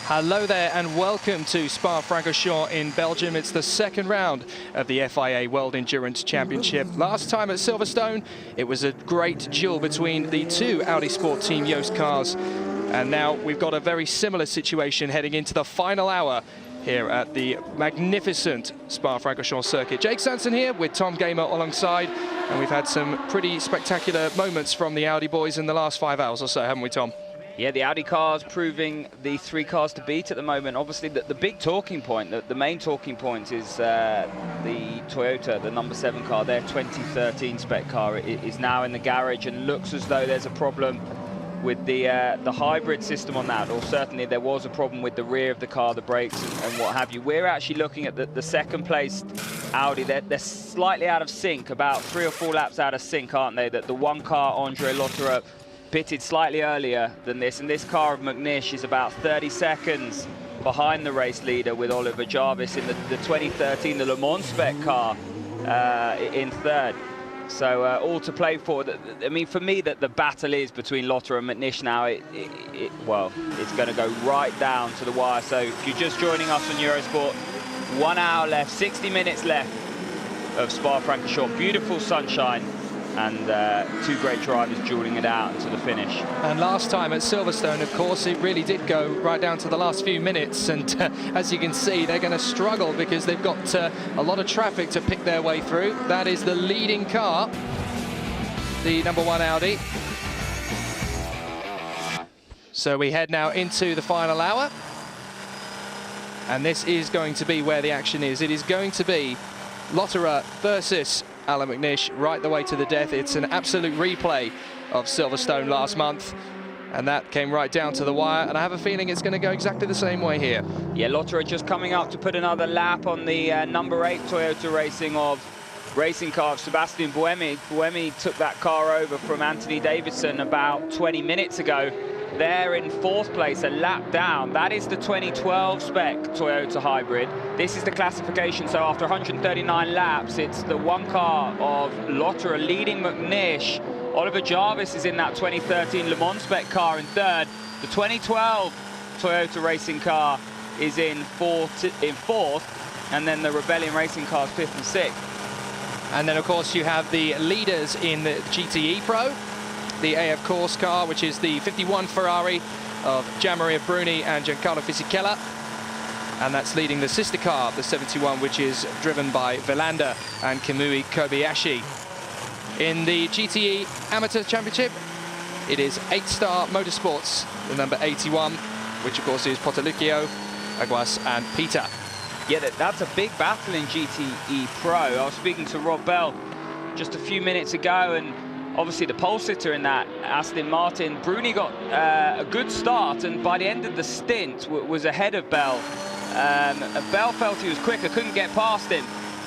Hello there and welcome to Spa-Francorchamps in Belgium. It's the second round of the FIA World Endurance Championship. Last time at Silverstone, it was a great duel between the two Audi Sport Team Yost cars. And now we've got a very similar situation heading into the final hour here at the magnificent Spa-Francorchamps circuit. Jake Sanson here with Tom Gamer alongside. And we've had some pretty spectacular moments from the Audi boys in the last 5 hours or so, haven't we, Tom? Yeah, the Audi cars proving the three cars to beat at the moment. Obviously, the big talking point, the main talking point is the Toyota, the number 7 car, their 2013 spec car is now in the garage and looks as though there's a problem with the hybrid system on that, or certainly there was a problem with the rear of the car, the brakes and what have you. We're actually looking at the second placed Audi. They're slightly out of sync, about 3 or 4 laps out of sync, aren't they? That the one car, Andre Lotterer, pitted slightly earlier than this, and this car of McNish is about 30 seconds behind the race leader with Oliver Jarvis in the 2013, the Le Mans spec car in third. So all to play for. I mean, for me, that the battle is between Lotterer and McNish now. Well, it's going to go right down to the wire. So if you're just joining us on Eurosport, 1 hour left, 60 minutes left of Spa-Francorchamps. Beautiful sunshine. And 2 great drivers dueling it out into the finish. And last time at Silverstone, of course, it really did go right down to the last few minutes. And as you can see, they're going to struggle because they've got a lot of traffic to pick their way through. That is the leading car, the number 1 Audi. So we head now into the final hour. And this is going to be where the action is. It is going to be Lotterer versus Alan McNish right the way to the death. It's an absolute replay of Silverstone last month, and that came right down to the wire, and I have a feeling it's going to go exactly the same way here. Yeah, Lotterer just coming up to put another lap on the number 8 Toyota racing car of Sebastian Buemi. Buemi took that car over from Anthony Davidson about 20 minutes ago. They're in 4th place, a lap down. That is the 2012 spec Toyota hybrid. This is the classification, so after 139 laps, it's the one car of Lotterer leading McNish. Oliver Jarvis is in that 2013 Le Mans spec car in 3rd. The 2012 Toyota racing car is in 4th, and then the Rebellion racing cars 5th and 6th. And then, of course, you have the leaders in the GTE Pro. The AF Corse car, which is the 51 Ferrari of Gianmaria Bruni and Giancarlo Fisichella. And that's leading the sister car, the 71, which is driven by Vilander and Kamui Kobayashi. In the GTE Amateur Championship, it is 8-Star Motorsports, the number 81, which of course is Portaluccio, Aguas and Peter. Yeah, that's a big battle in GTE Pro. I was speaking to Rob Bell just a few minutes ago, and obviously the pole sitter in that, Aston Martin. Bruni got a good start, and by the end of the stint was ahead of Bell. Bell felt he was quicker, couldn't get past him.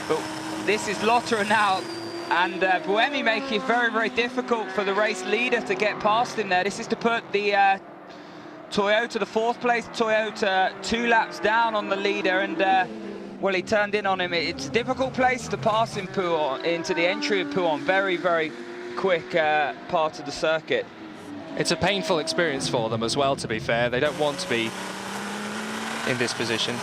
But this is Lotterer now, and Buemi making it very, very difficult for the race leader to get past him there. This is to put the Toyota, the 4th place Toyota, 2 laps down on the leader, and well, he turned in on him. It's a difficult place to pass him into the entry of Pouhon. Very, very quick part of the circuit. It's a painful experience for them as well, to be fair. They don't want to be in this position.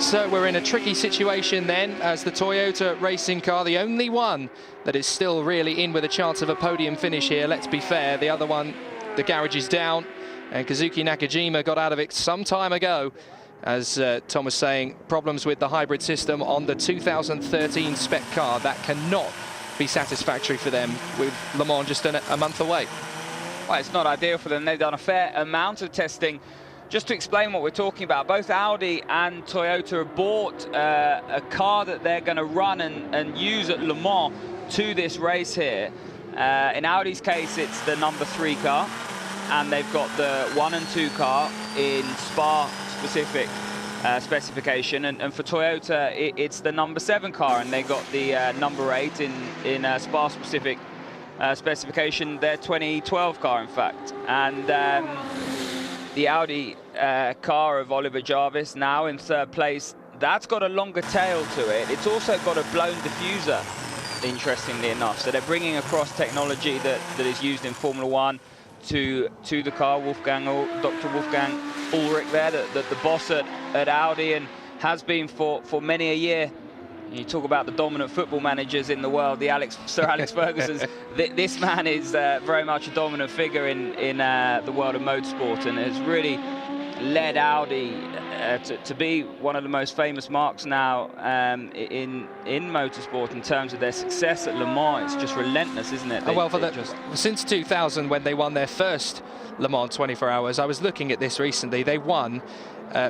So we're in a tricky situation then, as the Toyota racing car, the only one that is still really in with a chance of a podium finish here, let's be fair. The other one, the garage is down, and Kazuki Nakajima got out of it some time ago. As Tom was saying, problems with the hybrid system on the 2013 spec car. That cannot be satisfactory for them with Le Mans just a month away. Well, it's not ideal for them. They've done a fair amount of testing. Just to explain what we're talking about, both Audi and Toyota have bought a car that they're going to run and use at Le Mans to this race here. In Audi's case, it's the number 3 car, and they've got the 1 and 2 car in Spa specific specification, and for Toyota it's the number 7 car, and they got the number 8 in Spa specific specification, their 2012 car in fact. And the Audi car of Oliver Jarvis now in 3rd place, that's got a longer tail to it. It's also got a blown diffuser, interestingly enough, so they're bringing across technology that is used in Formula 1. to the car, Dr. Wolfgang Ulrich there, the boss at Audi, and has been for many a year. You talk about the dominant football managers in the world, Sir Alex Ferguson's. This man is very much a dominant figure in the world of motorsport, and has really led Audi to be one of the most famous marques now in motorsport in terms of their success at Le Mans. It's just relentless, isn't it? Since 2000, when they won their first Le Mans 24 Hours, I was looking at this recently. They won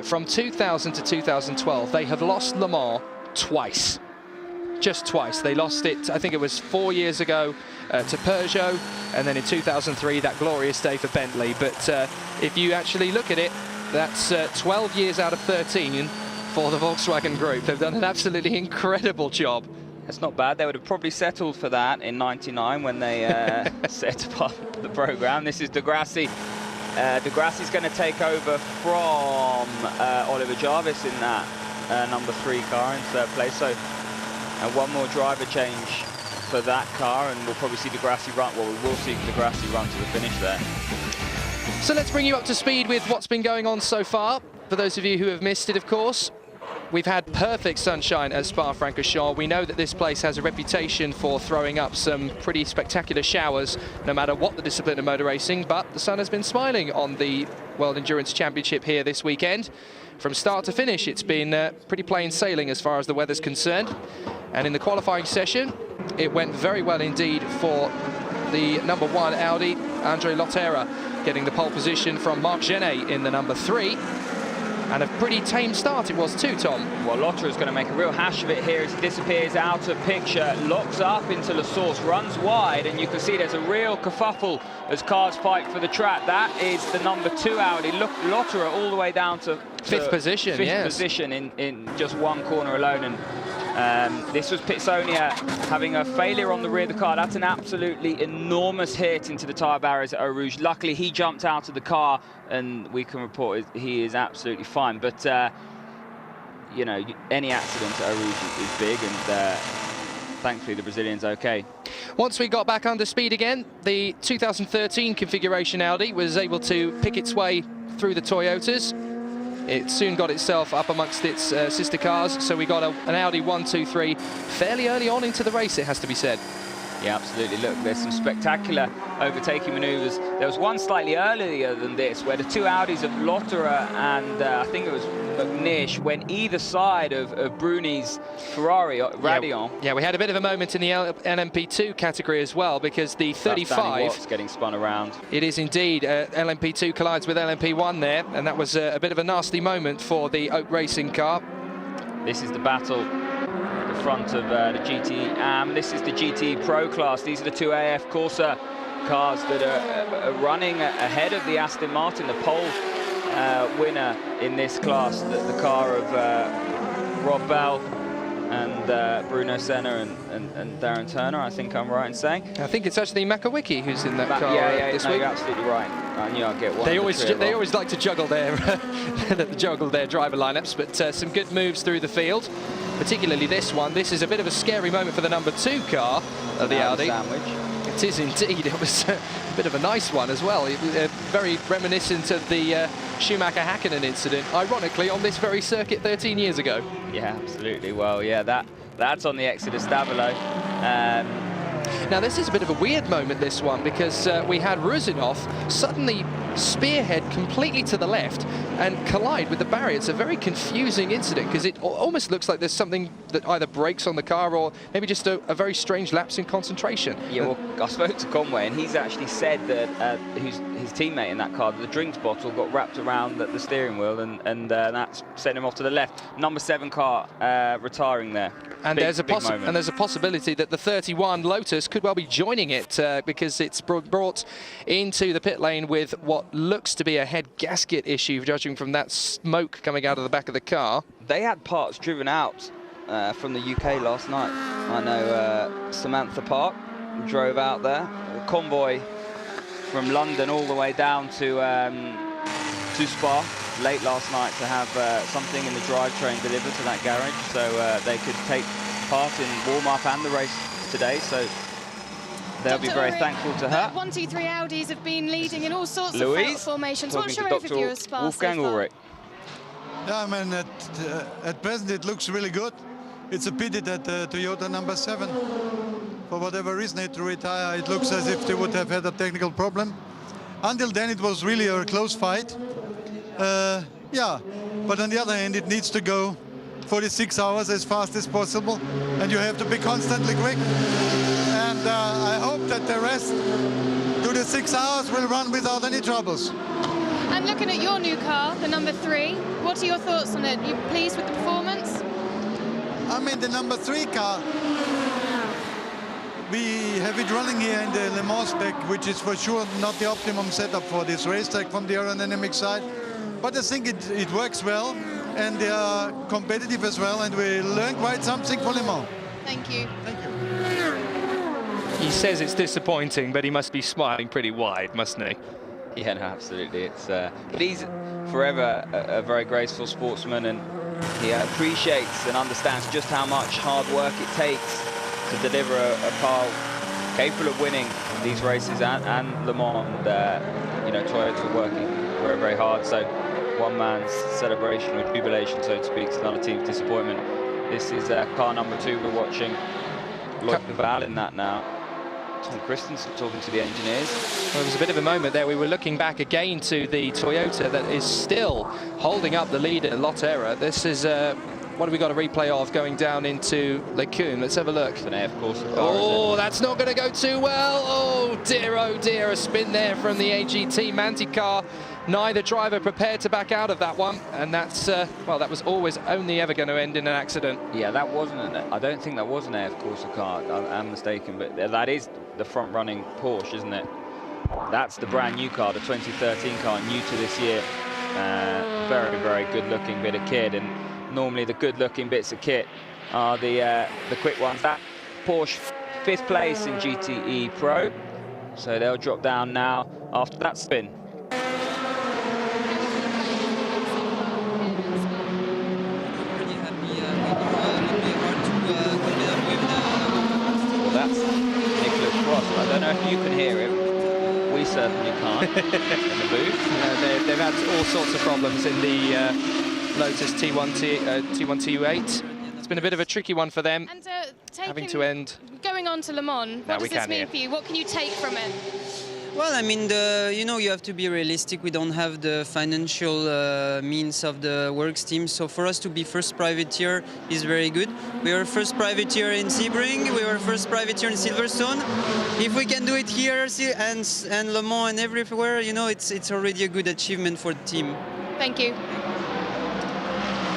from 2000 to 2012. They have lost Le Mans twice. Just twice. They lost it, I think it was 4 years ago to Peugeot, and then in 2003 that glorious day for Bentley. But if you actually look at it, that's 12 years out of 13 for the Volkswagen Group. They've done an absolutely incredible job. That's not bad. They would have probably settled for that in '99 when they set up the program. This is De Grassi. De Grassi's going to take over from Oliver Jarvis in that number 3 car in 3rd place. So one more driver change for that car, and we'll probably see De Grassi run. Well, we will see De Grassi run to the finish there. So let's bring you up to speed with what's been going on so far. For those of you who have missed it, of course, we've had perfect sunshine at Spa-Francorchamps. We know that this place has a reputation for throwing up some pretty spectacular showers, no matter what the discipline of motor racing, but the sun has been smiling on the World Endurance Championship here this weekend. From start to finish, it's been pretty plain sailing as far as the weather's concerned. And in the qualifying session, it went very well indeed for the number 1 Audi, Andre Lotterer, getting the pole position from Marc Genet in the number 3. And a pretty tame start it was too, Tom. Well, Lotterer's going to make a real hash of it here as he disappears out of picture, locks up into La Source, runs wide, and you can see there's a real kerfuffle as cars fight for the track. That is the number 2 Audi. Look, Lotterer all the way down to 5th position, fifth position in just one corner alone. And this was Pitsonia having a failure on the rear of the car. That's an absolutely enormous hit into the tyre barriers at Eau Rouge. Luckily, he jumped out of the car, and we can report he is absolutely fine. But, you know, any accident at Eau Rouge is big, and thankfully the Brazilian's okay. Once we got back under speed again, the 2013 configuration Audi was able to pick its way through the Toyotas. It soon got itself up amongst its sister cars, so we got an Audi 1, 2, 3 fairly early on into the race, it has to be said. Yeah, absolutely. Look, there's some spectacular overtaking manoeuvres. There was one slightly earlier than this, where the 2 Audis of Lotterer and I think it was McNish went either side of Bruni's Ferrari, Radeon. Yeah, we had a bit of a moment in the LMP2 category as well, because the 35... getting spun around. It is indeed. LMP2 collides with LMP1 there, and that was a bit of a nasty moment for the Oak Racing car. This is the battle at the front of the GT. This is the GT Pro class. These are the 2 AF Corsa cars that are running ahead of the Aston Martin, the pole winner in this class, the car of Rob Bell and Bruno Senna and Darren Turner, I think I'm right in saying. I think it's actually Makawicki who's in that car this week. You're absolutely right. I knew I'd get one. They always like to juggle their driver lineups, but some good moves through the field, particularly this one. This is a bit of a scary moment for the number 2 car of the Audi. Sandwich. It is indeed. It was a bit of a nice one as well. Very reminiscent of the Schumacher-Hakkinen incident, ironically on this very circuit 13 years ago. Yeah, absolutely. Well, yeah, that's on the exit of Stavelot. Now, this is a bit of a weird moment, this one, because we had Rusinov suddenly spearhead completely to the left and collide with the barrier. It's a very confusing incident, because it almost looks like there's something that either breaks on the car or maybe just a very strange lapse in concentration. Yeah, well, I spoke to Conway, and he's actually said that his teammate in that car, the drinks bottle got wrapped around the steering wheel, and that's sent him off to the left. Number 7 car retiring there. And there's a possibility that the 31 Lotus could well be joining it because it's brought into the pit lane with what looks to be a head gasket issue, judging from that smoke coming out of the back of the car. They had parts driven out from the UK last night. I know Samantha Park drove out there. A convoy from London all the way down to Spa late last night to have something in the drivetrain delivered to that garage, so they could take part in warm-up and the race today. So they'll be very thankful to her. 1, 2, 3 Audis have been leading in all sorts of formations. What's your overview of Spa Wolfgang so far? Ulrich. Yeah, I mean, at present it looks really good. It's a pity that Toyota number 7, for whatever reason, had to retire. It looks as if they would have had a technical problem. Until then, it was really a close fight. Yeah, but on the other hand, it needs to go 46 hours as fast as possible, and you have to be constantly quick. And I hope that the rest to the 6 hours will run without any troubles. And looking at your new car, the number 3, what are your thoughts on it? Are you pleased with the performance? I mean, the number 3 car, we have it running here in the Le Mans spec, which is for sure not the optimum setup for this racetrack from the aerodynamic side. But I think it works well, and they are competitive as well, and we learned quite something for Le Mans. Thank you. Thank you. He says it's disappointing, but he must be smiling pretty wide, mustn't he? Yeah, no, absolutely. It's but he's forever a very graceful sportsman, and he appreciates and understands just how much hard work it takes to deliver a car capable of winning these races and Le Mans. And, you know, Toyota working very, very hard. So one man's celebration or jubilation, so to speak, is another team's disappointment. This is car number 2 we're watching. Look Val in that now. Tom Christensen talking to the engineers. Well, there was a bit of a moment there. We were looking back again to the Toyota that is still holding up the lead at Lotera. This is what have we got a replay of going down into Lecune? Let's have a look. It's an AF course car, oh, that's not going to go too well. Oh dear, a spin there from the AGT Manticar. Neither driver prepared to back out of that one, and that's well, that was always only ever going to end in an accident. Yeah, that wasn't I don't think that was an AF Corsa car. I'm mistaken, but that is the front-running Porsche, isn't it? That's the brand new car, the 2013 car, new to this year. Very, very good-looking bit of kit, and normally the good-looking bits of kit are the quick ones. That Porsche 5th place in GTE Pro, so they'll drop down now after that spin. I don't know if you can hear him. We certainly can't in the booth. They've had all sorts of problems in the Lotus T1 TU8. It's been a bit of a tricky one for them, And having to end. Going on to Le Mans, what does this mean for you? What can you take from it? Well, I mean, you know, you have to be realistic. We don't have the financial means of the works team, so for us to be first privateer is very good. We were first privateer in Sebring, we were first privateer in Silverstone. If we can do it here and Le Mans and everywhere, you know, it's already a good achievement for the team. Thank you.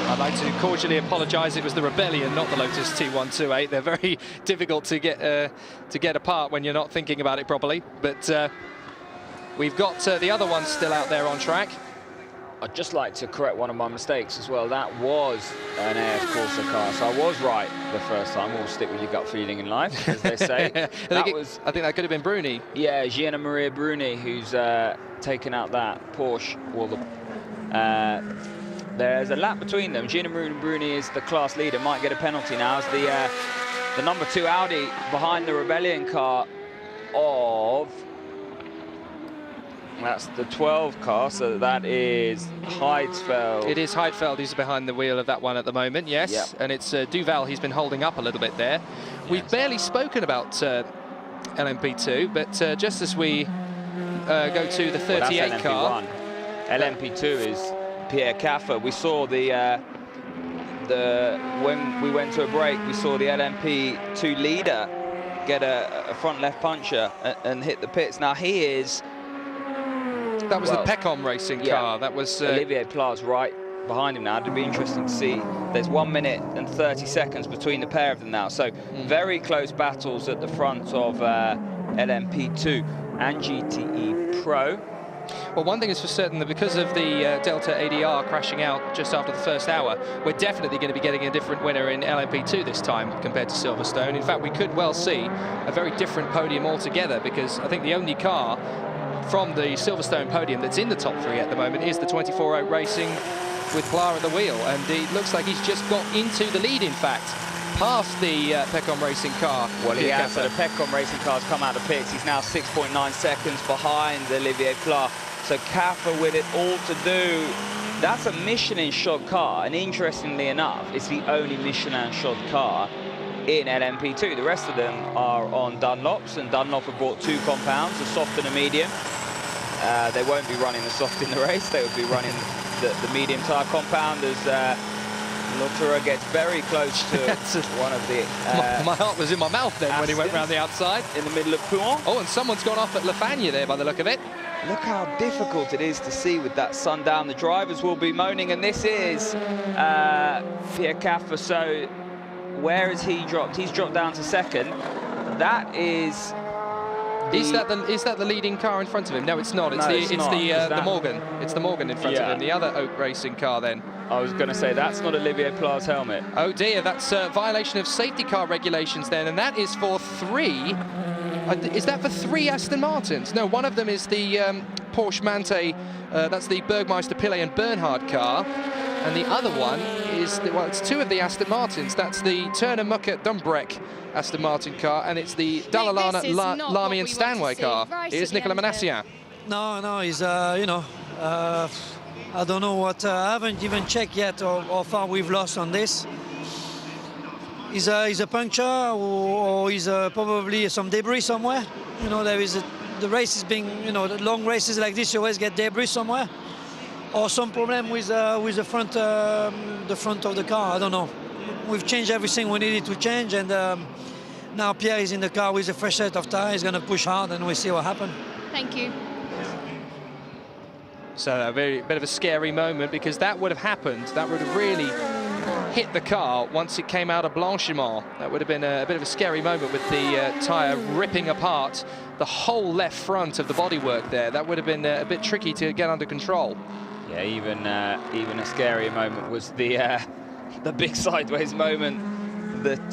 I'd like to cordially apologise. It was the Rebellion, not the Lotus T128. They're very difficult to get apart when you're not thinking about it properly. But we've got the other ones still out there on track. I'd just like to correct one of my mistakes as well. That was an AF Corsa car, so I was right the first time. We'll stick with your gut feeling in life, as they say. I think that could have been Bruni. Yeah, Gianna Maria Bruni, who's taken out that Porsche. Well, there's a lap between them. Gianna Maria Bruni is the class leader, might get a penalty now as the number 2 Audi behind the Rebellion car of... That's the 12 car, so that is Heidsfeld. It is Heidfeld who's behind the wheel of that one at the moment, yes. Yep. And it's Duval he's been holding up a little bit there. Yes. We've barely spoken about LMP2, but just as we go to the 38 car... LMP2 is Pierre Caffer. We saw when we went to a break, we saw the LMP2 leader get a front left puncher and hit the pits. Now he is... That was the Pecom racing car. That was Olivier Plas right behind him now. It'd be interesting to see. There's 1 minute and 30 seconds between the pair of them now. So very close battles at the front of LMP2 and GTE Pro. Well, one thing is for certain, that because of the Delta ADR crashing out just after the first hour, we're definitely going to be getting a different winner in LMP2 this time compared to Silverstone. In fact, we could well see a very different podium altogether, because I think the only car from the Silverstone podium that's in the top 3 at the moment is the 24 Oak Racing with Pla at the wheel, and it looks like he's just got into the lead, in fact. past the Pecon Racing car. Well, he Pierre has. So the Caffer. Pecon Racing car's come out of pits. He's now 6.9 seconds behind Olivier Pla. So Caffer with it all to do. That's a Michelin-shod car, and interestingly enough, it's the only Michelin-shod car in LMP2. The rest of them are on Dunlops, and Dunlop have brought two compounds, a soft and a medium. They won't be running the soft in the race. They would be running the medium tyre compound as Lotterer gets very close to one of the... my heart was in my mouth then when he went round the outside. In the middle of Pouhon. Oh, and someone's gone off at Lafagna there by the look of it. Look how difficult it is to see with that sun down. The drivers will be moaning, and this is Pierre Caffer. So where has he dropped? He's dropped down to second. That is... Is that the leading car in front of him? No, it's not. It's the Morgan. It's the Morgan in front of him. The other Oak Racing car then. I was going to say that's not Olivier Pla's helmet. Oh dear, that's a violation of safety car regulations then, and that is for 3. Is that for 3 Aston Martins? No, one of them is the Porsche Mante. That's the Bergmeister Pillay and Bernhard car. And the other one is, well, it's 2 of the Aston Martins. That's the Turner Muckett Dumbreck Aston Martin car, and it's the Dallalana Lamy and Stanway car. Here's Nicolas Manassian. No, he's, you know, I don't know what, I haven't even checked yet how far we've lost on this. Is a puncture or is probably some debris somewhere? You know, the race is being, you know, the long races like this, you always get debris somewhere. Or some problem with the front of the car, I don't know. We've changed everything we needed to change, and now Pierre is in the car with a fresh set of tires. He's going to push hard, and we'll see what happens. Thank you. So a bit of a scary moment, because that would have happened. That would have really hit the car once it came out of Blanchiment. That would have been a bit of a scary moment with the tyre ripping apart the whole left front of the bodywork there. That would have been a bit tricky to get under control. Yeah, even a scarier moment was the big sideways moment that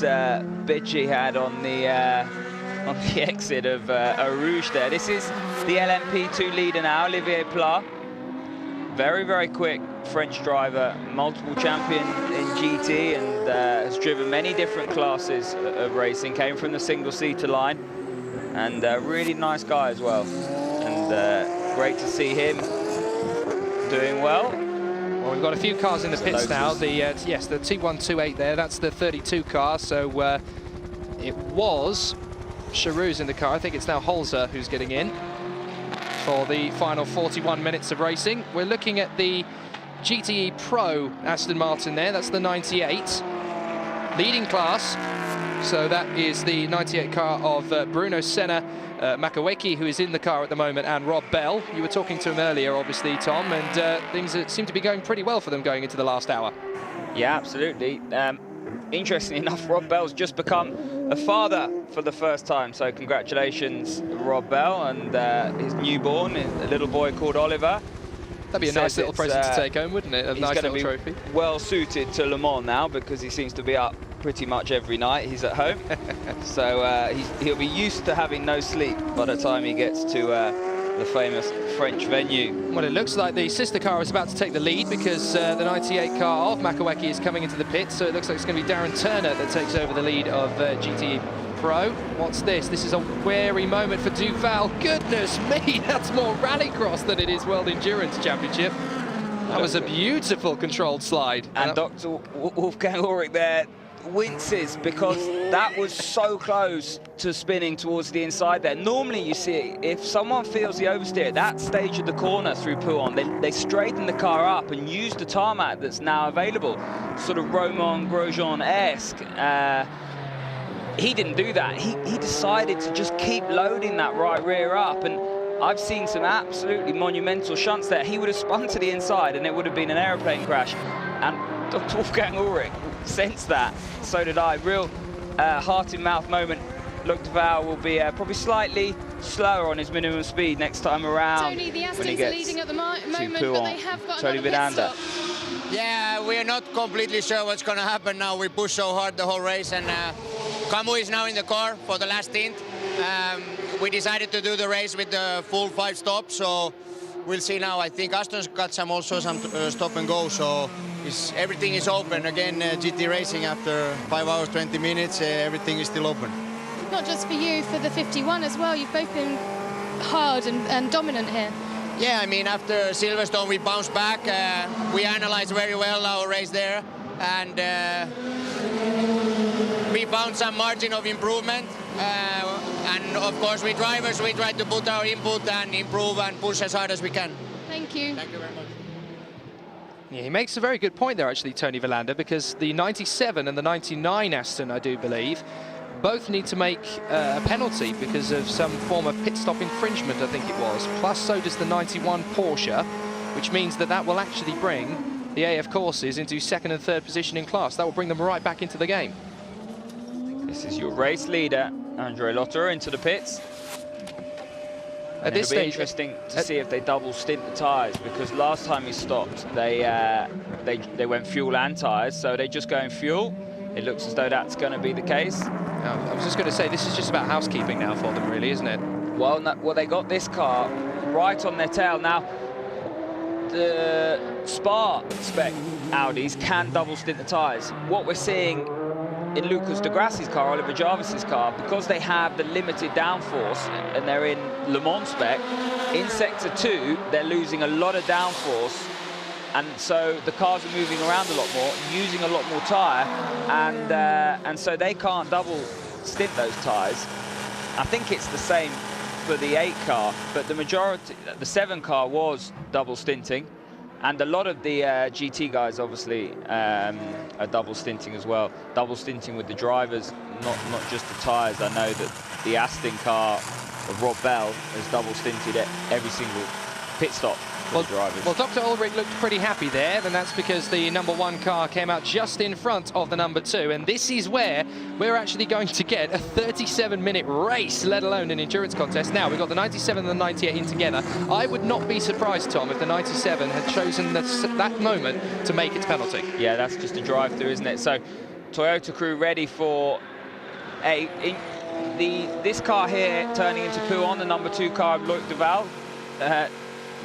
Bitchy had on the exit of Rouge there. This is the LMP2 leader now, Olivier Pla. Very, very quick French driver, multiple champion in GT, and has driven many different classes of racing, came from the single-seater line, and a really nice guy as well. And great to see him doing well. Well, we've got a few cars in the pits now. Yes, the T128 there, that's the 32 car. So it was Charouz in the car. I think it's now Holzer who's getting in for the final 41 minutes of racing. We're looking at the GTE Pro Aston Martin there. That's the 98 leading class. So that is the 98 car of Bruno Senna, Makaweki, who is in the car at the moment, and Rob Bell. You were talking to him earlier, obviously, Tom, and things seem to be going pretty well for them going into the last hour. Yeah, absolutely. Interestingly enough, Rob Bell's just become a father for the first time, so congratulations, Rob Bell, and his newborn, a little boy called Oliver. That'd be a nice little present to take home, wouldn't it? A nice little trophy. Well suited to Le Mans now, because he seems to be up pretty much every night he's at home. So he'll be used to having no sleep by the time he gets to the famous French venue. Well, it looks like the sister car is about to take the lead, because the 98 car of Makaweki is coming into the pit, so it looks like it's going to be Darren Turner that takes over the lead of GTE Pro. What's this? This is a wary moment for Duval. Goodness me, that's more rallycross than it is World Endurance Championship. That was a beautiful controlled slide. And Dr. Wolfgang Ulrich there winces, because that was so close to spinning towards the inside there. Normally, you see, if someone feels the oversteer at that stage of the corner through Pouhon, they straighten the car up and use the tarmac that's now available, sort of Romain Grosjean-esque. He didn't do that. He decided to just keep loading that right rear up, and I've seen some absolutely monumental shunts there. He would have spun to the inside and it would have been an aeroplane crash. And Dr. Wolfgang Ulrich sensed that. So did I. Real heart-in-mouth moment. Luc de Vaal will be probably slightly slower on his minimum speed next time around. Tony, the when he Astons gets are leading at the moment, Pouhon. but they have got Tony another pit Vidanda. stop. Yeah, we are not completely sure what's going to happen now. We pushed so hard the whole race, and Camus is now in the car for the last stint. We decided to do the race with the full 5 stops, so we'll see now. I think Aston's got some stop and go, so everything is open. Again, GT racing after 5 hours, 20 minutes, everything is still open. Not just for you, for the 51 as well. You've both been hard and dominant here. Yeah, I mean, after Silverstone, we bounced back. We analyzed very well our race there, and we found some margin of improvement. And of course, we drivers, we try to put our input and improve and push as hard as we can. Thank you. Thank you very much. Yeah, he makes a very good point there, actually, Tony Verlander, because the 97 and the 99 Aston, I do believe, both need to make a penalty because of some form of pit stop infringement, I think it was. Plus, so does the 91 Porsche, which means that that will actually bring the AF courses into second and third position in class. That will bring them right back into the game. This is your race leader, Andrei Lotterer, into the pits. At this it'll be stage, interesting to see if they double stint the tyres, because last time he stopped, they went fuel and tyres, so they just go in fuel. It looks as though that's going to be the case. I was just going to say, this is just about housekeeping now for them, really, isn't it? Well, no, well, they got this car right on their tail. Now, the Spa spec Audis can double stint the tyres. What we're seeing in Lucas de Grassi's car, Oliver Jarvis's car, because they have the limited downforce and they're in Le Mans spec, in Sector 2, they're losing a lot of downforce, and so the cars are moving around a lot more, using a lot more tyre, and so they can't double stint those tyres. I think it's the same for the 8 car, but the majority, the 7 car was double stinting, and a lot of the GT guys obviously are double stinting as well. Double stinting with the drivers, not just the tyres. I know that the Aston car of Rob Bell has double stinted at every single pit stop. Well, Dr. Ulrich looked pretty happy there, and that's because the number 1 car came out just in front of the number 2, and this is where we're actually going to get a 37-minute race, let alone an endurance contest. Now, we've got the 97 and the 98 in together. I would not be surprised, Tom, if the 97 had chosen that moment to make its penalty. Yeah, that's just a drive-through, isn't it? So, Toyota crew ready for this car here turning into poo on, the number 2 car of Loic Duval.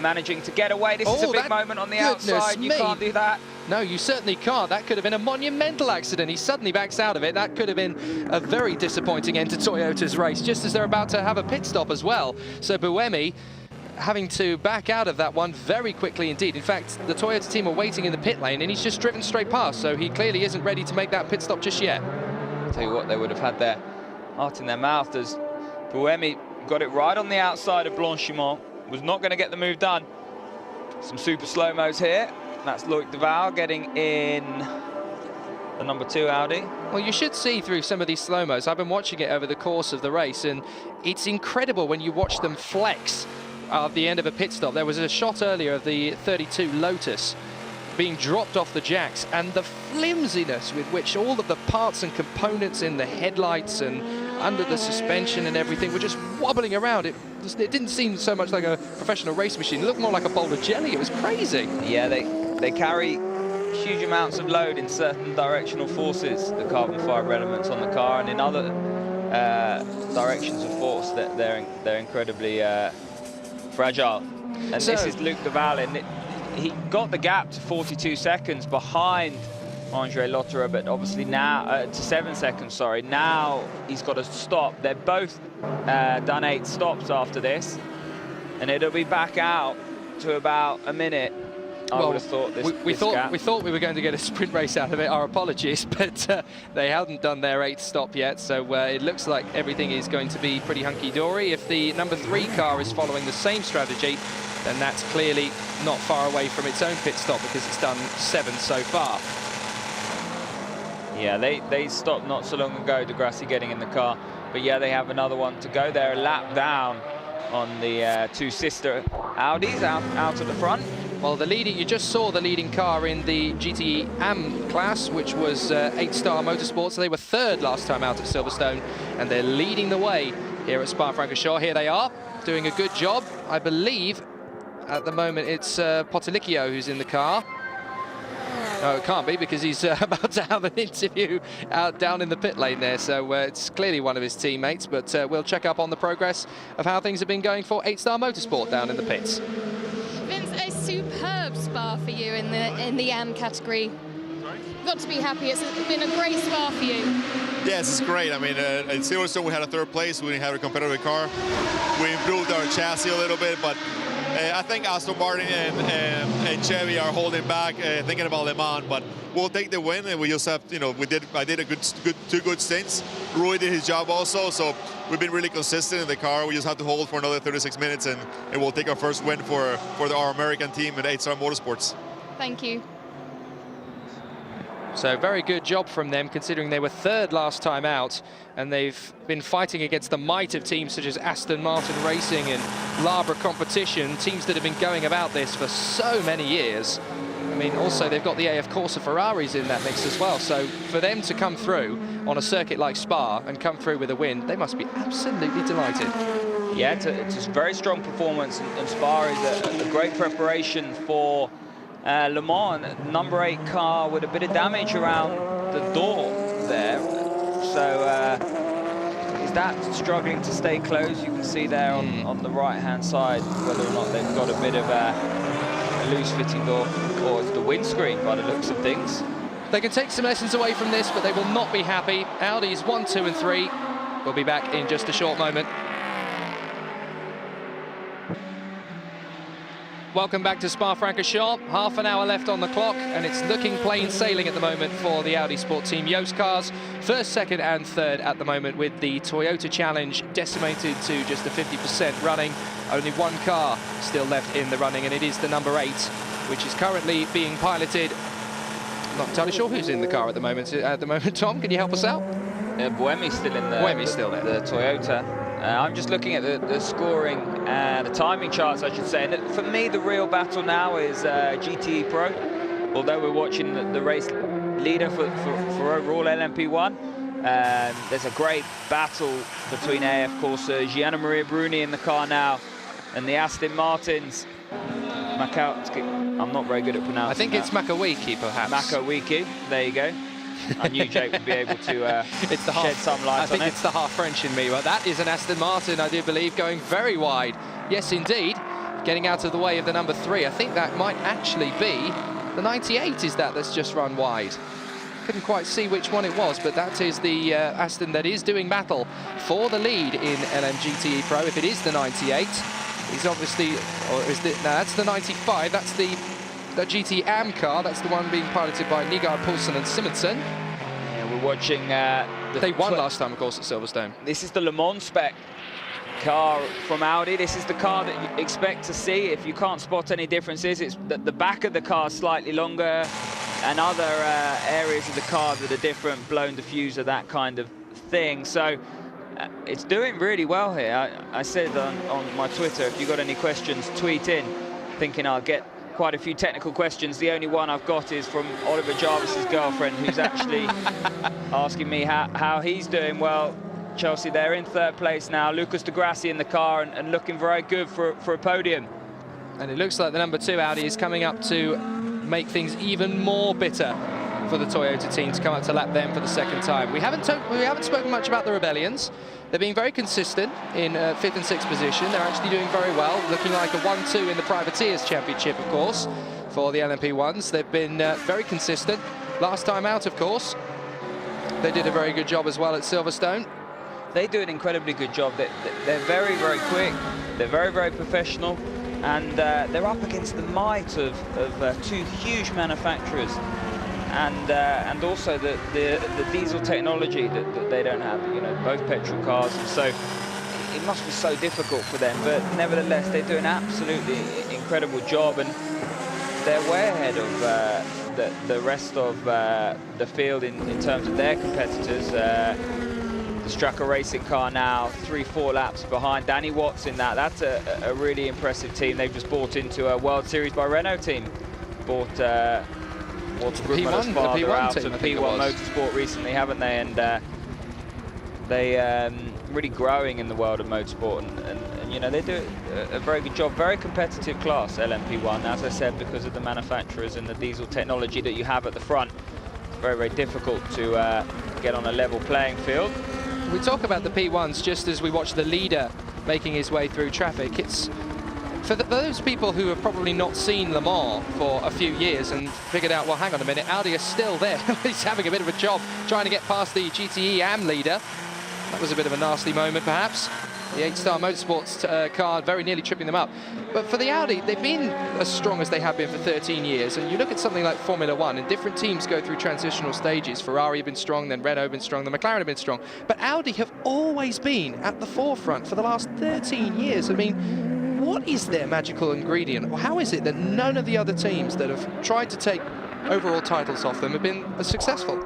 Managing to get away. This is a big moment on the outside. You can't do that. No, you certainly can't. That could have been a monumental accident. He suddenly backs out of it. That could have been a very disappointing end to Toyota's race, just as they're about to have a pit stop as well. So Buemi having to back out of that one very quickly indeed. In fact, the Toyota team are waiting in the pit lane, and he's just driven straight past, so he clearly isn't ready to make that pit stop just yet. I'll tell you what, they would have had their heart in their mouth as Buemi got it right on the outside of Blanchimont. Was not going to get the move done. Some super slow-mos here. That's Loic Duval getting in the number 2 Audi. Well, you should see through some of these slow-mos. I've been watching it over the course of the race, and it's incredible when you watch them flex at the end of a pit stop. There was a shot earlier of the 32 Lotus being dropped off the jacks, and the flimsiness with which all of the parts and components in the headlights and under the suspension and everything were just wobbling around. It didn't seem so much like a professional race machine. It looked more like a bowl of jelly. It was crazy. Yeah, they carry huge amounts of load in certain directional forces, the carbon fibre elements on the car, and in other directions of force that they're incredibly fragile. And so, this is Loic Duval, and he got the gap to 42 seconds behind Andrei Lotterer, but obviously now, to 7 seconds, sorry. Now he's got to stop. They're both done 8 stops after this, and it'll be back out to about a minute. I would have thought we thought we were going to get a sprint race out of it. Our apologies, but they hadn't done their 8th stop yet, so it looks like everything is going to be pretty hunky-dory. If the number 3 car is following the same strategy, then that's clearly not far away from its own pit stop, because it's done 7 so far. Yeah, they stopped not so long ago, de Grassi getting in the car, but yeah, they have another one to go. They're a lap down on the 2 sister Audis out at the front. Well, you just saw the leading car in the GT AM class, which was 8-Star Motorsport. So they were 3rd last time out at Silverstone, and they're leading the way here at Spa-Francorchamps. Here they are, doing a good job. I believe at the moment it's Potolicchio who's in the car. No, it can't be, because he's about to have an interview out down in the pit lane there. So it's clearly one of his teammates, but we'll check up on the progress of how things have been going for 8-Star Motorsport down in the pits. superb Spa for you in the AM category. Got to be happy. It's been a great Spa for you. Yes, it's great. I mean, at Silverstone we had a third place. We didn't have a competitive car. We improved our chassis a little bit, but I think Aston Martin and Chevy are holding back, thinking about Le Mans. But we'll take the win, and we just have, you know, I did two good stints. Rui did his job also, so we've been really consistent in the car. We just have to hold for another 36 minutes, and we'll take our first win for our American team at 8-Star Motorsports. Thank you. So very good job from them, considering they were third last time out, and they've been fighting against the might of teams such as Aston Martin Racing and Labra Competition, teams that have been going about this for so many years. I mean, also they've got the AF Corsa Ferraris in that mix as well, so for them to come through on a circuit like Spa and come through with a win, they must be absolutely delighted. Yeah, it's a very strong performance, and Spa is a great preparation for Le Mans. Number 8 car with a bit of damage around the door there, so is that struggling to stay closed? You can see there on the right-hand side whether or not they've got a bit of a loose-fitting door, or it's the windscreen by the looks of things. They can take some lessons away from this, but they will not be happy. Audi's 1, 2 and 3. We'll be back in just a short moment. Welcome back to Spa-Francorchamps. Half an hour left on the clock, and it's looking plain sailing at the moment for the Audi Sport Team Yost cars. First, second and third at the moment, with the Toyota Challenge decimated to just a 50% running. Only one car still left in the running, and it is the number 8, which is currently being piloted. I'm not entirely sure who's in the car at the moment. Tom, can you help us out? Buemi's still in Buemi's still there. The Toyota. I'm just looking at the scoring, the timing charts, I should say. And for me, the real battle now is GTE Pro. Although we're watching the race leader for overall LMP1, there's a great battle between AF Corsa, Gianna Maria Bruni in the car now, and the Aston Martins. I'm not very good at pronouncing I think that. it's Makawiki, perhaps. Makawiki, there you go. I knew Jake would be able to shed some light on it. I think it's the half French in me, but that is an Aston Martin, I do believe, going very wide. Yes, indeed, getting out of the way of the number 3. I think that might actually be the 98, is that's just run wide. Couldn't quite see which one it was, but that is the Aston that is doing battle for the lead in LMGTE Pro. If it is the 98, he's obviously, or is it, no, that's the 95, that's the GT AM car, that's the one being piloted by Nygaard, Poulsen and Simonsen. Yeah, we're watching... they won last time, of course, at Silverstone. This is the Le Mans spec car from Audi. This is the car that you expect to see. If you can't spot any differences, it's the back of the car slightly longer, and other areas of the car that are different, blown diffuser, that kind of thing. So it's doing really well here. I said on my Twitter, if you've got any questions, tweet in, thinking I'll get quite a few technical questions. The only one I've got is from Oliver Jarvis's girlfriend, who's actually asking me how he's doing. Well, Chelsea, they're in third place now. Lucas de Grassi in the car and looking very good for a podium. And it looks like the number 2 Audi is coming up to make things even more bitter for the Toyota team to come up to lap them for the second time. We haven't spoken much about the Rebellions. They're being very consistent in 5th and 6th position. They're actually doing very well, looking like a 1-2 in the Privateers Championship, of course, for the LMP1s. They've been very consistent. Last time out, of course, they did a very good job as well at Silverstone. They do an incredibly good job. They're very, very quick. They're very, very professional. And they're up against the might of 2 huge manufacturers. And also the diesel technology that they don't have, you know, both petrol cars, and so it must be so difficult for them, but nevertheless they do an absolutely incredible job, and they're way ahead of the rest of the field in terms of their competitors. The Straka Racing car now 3-4 laps behind. Danny Watts in that. That's a really impressive team. They've just bought into a World Series by Renault team. Bought P1, father out team, of P1 Motorsport recently, haven't they? And they really growing in the world of motorsport, and you know, they do a very good job. Very competitive class, LMP1, as I said, because of the manufacturers and the diesel technology that you have at the front. It's very, very difficult to get on a level playing field. We talk about the P1s just as we watch the leader making his way through traffic. It's For those people who have probably not seen Le Mans for a few years and figured out, well, hang on a minute, Audi is still there. He's having a bit of a job trying to get past the GTE AM leader. That was a bit of a nasty moment, perhaps. The 8-star Motorsports car very nearly tripping them up. But for the Audi, they've been as strong as they have been for 13 years. And you look at something like Formula One, and different teams go through transitional stages. Ferrari have been strong, then Renault have been strong, the McLaren have been strong. But Audi have always been at the forefront for the last 13 years. I mean, what is their magical ingredient? Or how is it that none of the other teams that have tried to take overall titles off them have been as successful?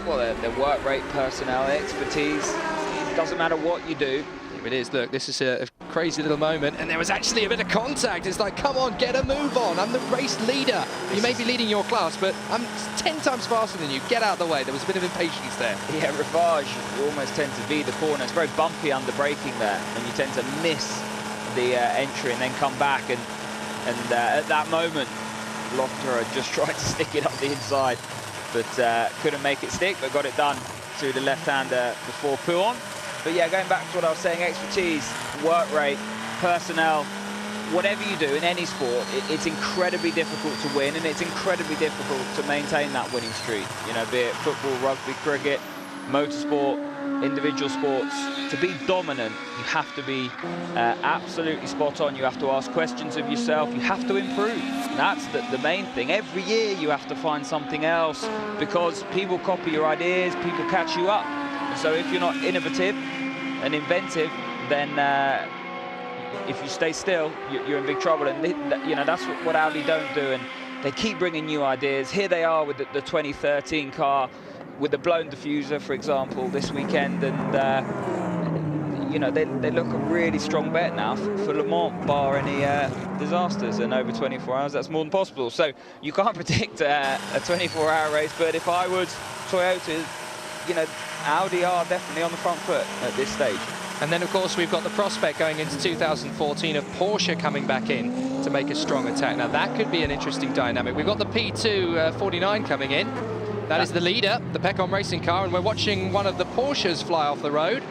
Well, their work rate, personnel, expertise. It doesn't matter what you do. It is. Look, this is a crazy little moment, and there was actually a bit of contact. It's like, come on, get a move on. I'm the race leader. You may be leading your class, but I'm 10 times faster than you. Get out of the way. There was a bit of impatience there. Yeah, Rivage, you almost tend to be the corner. It's very bumpy under braking there, and you tend to miss the entry and then come back. And at that moment, Lochter had just tried to stick it up the inside, but couldn't make it stick, but got it done through the left-hander before Pouon. But yeah, going back to what I was saying, expertise, work rate, personnel, whatever you do in any sport, it's incredibly difficult to win, and it's incredibly difficult to maintain that winning streak. You know, be it football, rugby, cricket, motorsport, individual sports. To be dominant, you have to be absolutely spot on. You have to ask questions of yourself. You have to improve. That's the main thing. Every year you have to find something else, because people copy your ideas, people catch you up. So if you're not innovative and inventive, then if you stay still, you're in big trouble. And you know, that's what Audi don't do. And they keep bringing new ideas. Here they are with the 2013 car, with the blown diffuser, for example, this weekend. And you know, they look a really strong bet now for Le Mans, bar any disasters. And over 24 hours, that's more than possible. So you can't predict a 24-hour race. But if I was Toyota, you know, Audi are definitely on the front foot at this stage. And then, of course, we've got the prospect going into 2014 of Porsche coming back in to make a strong attack. Now, that could be an interesting dynamic. We've got the P2 49 coming in. That is the leader, the Pecon racing car, and we're watching one of the Porsches fly off the road,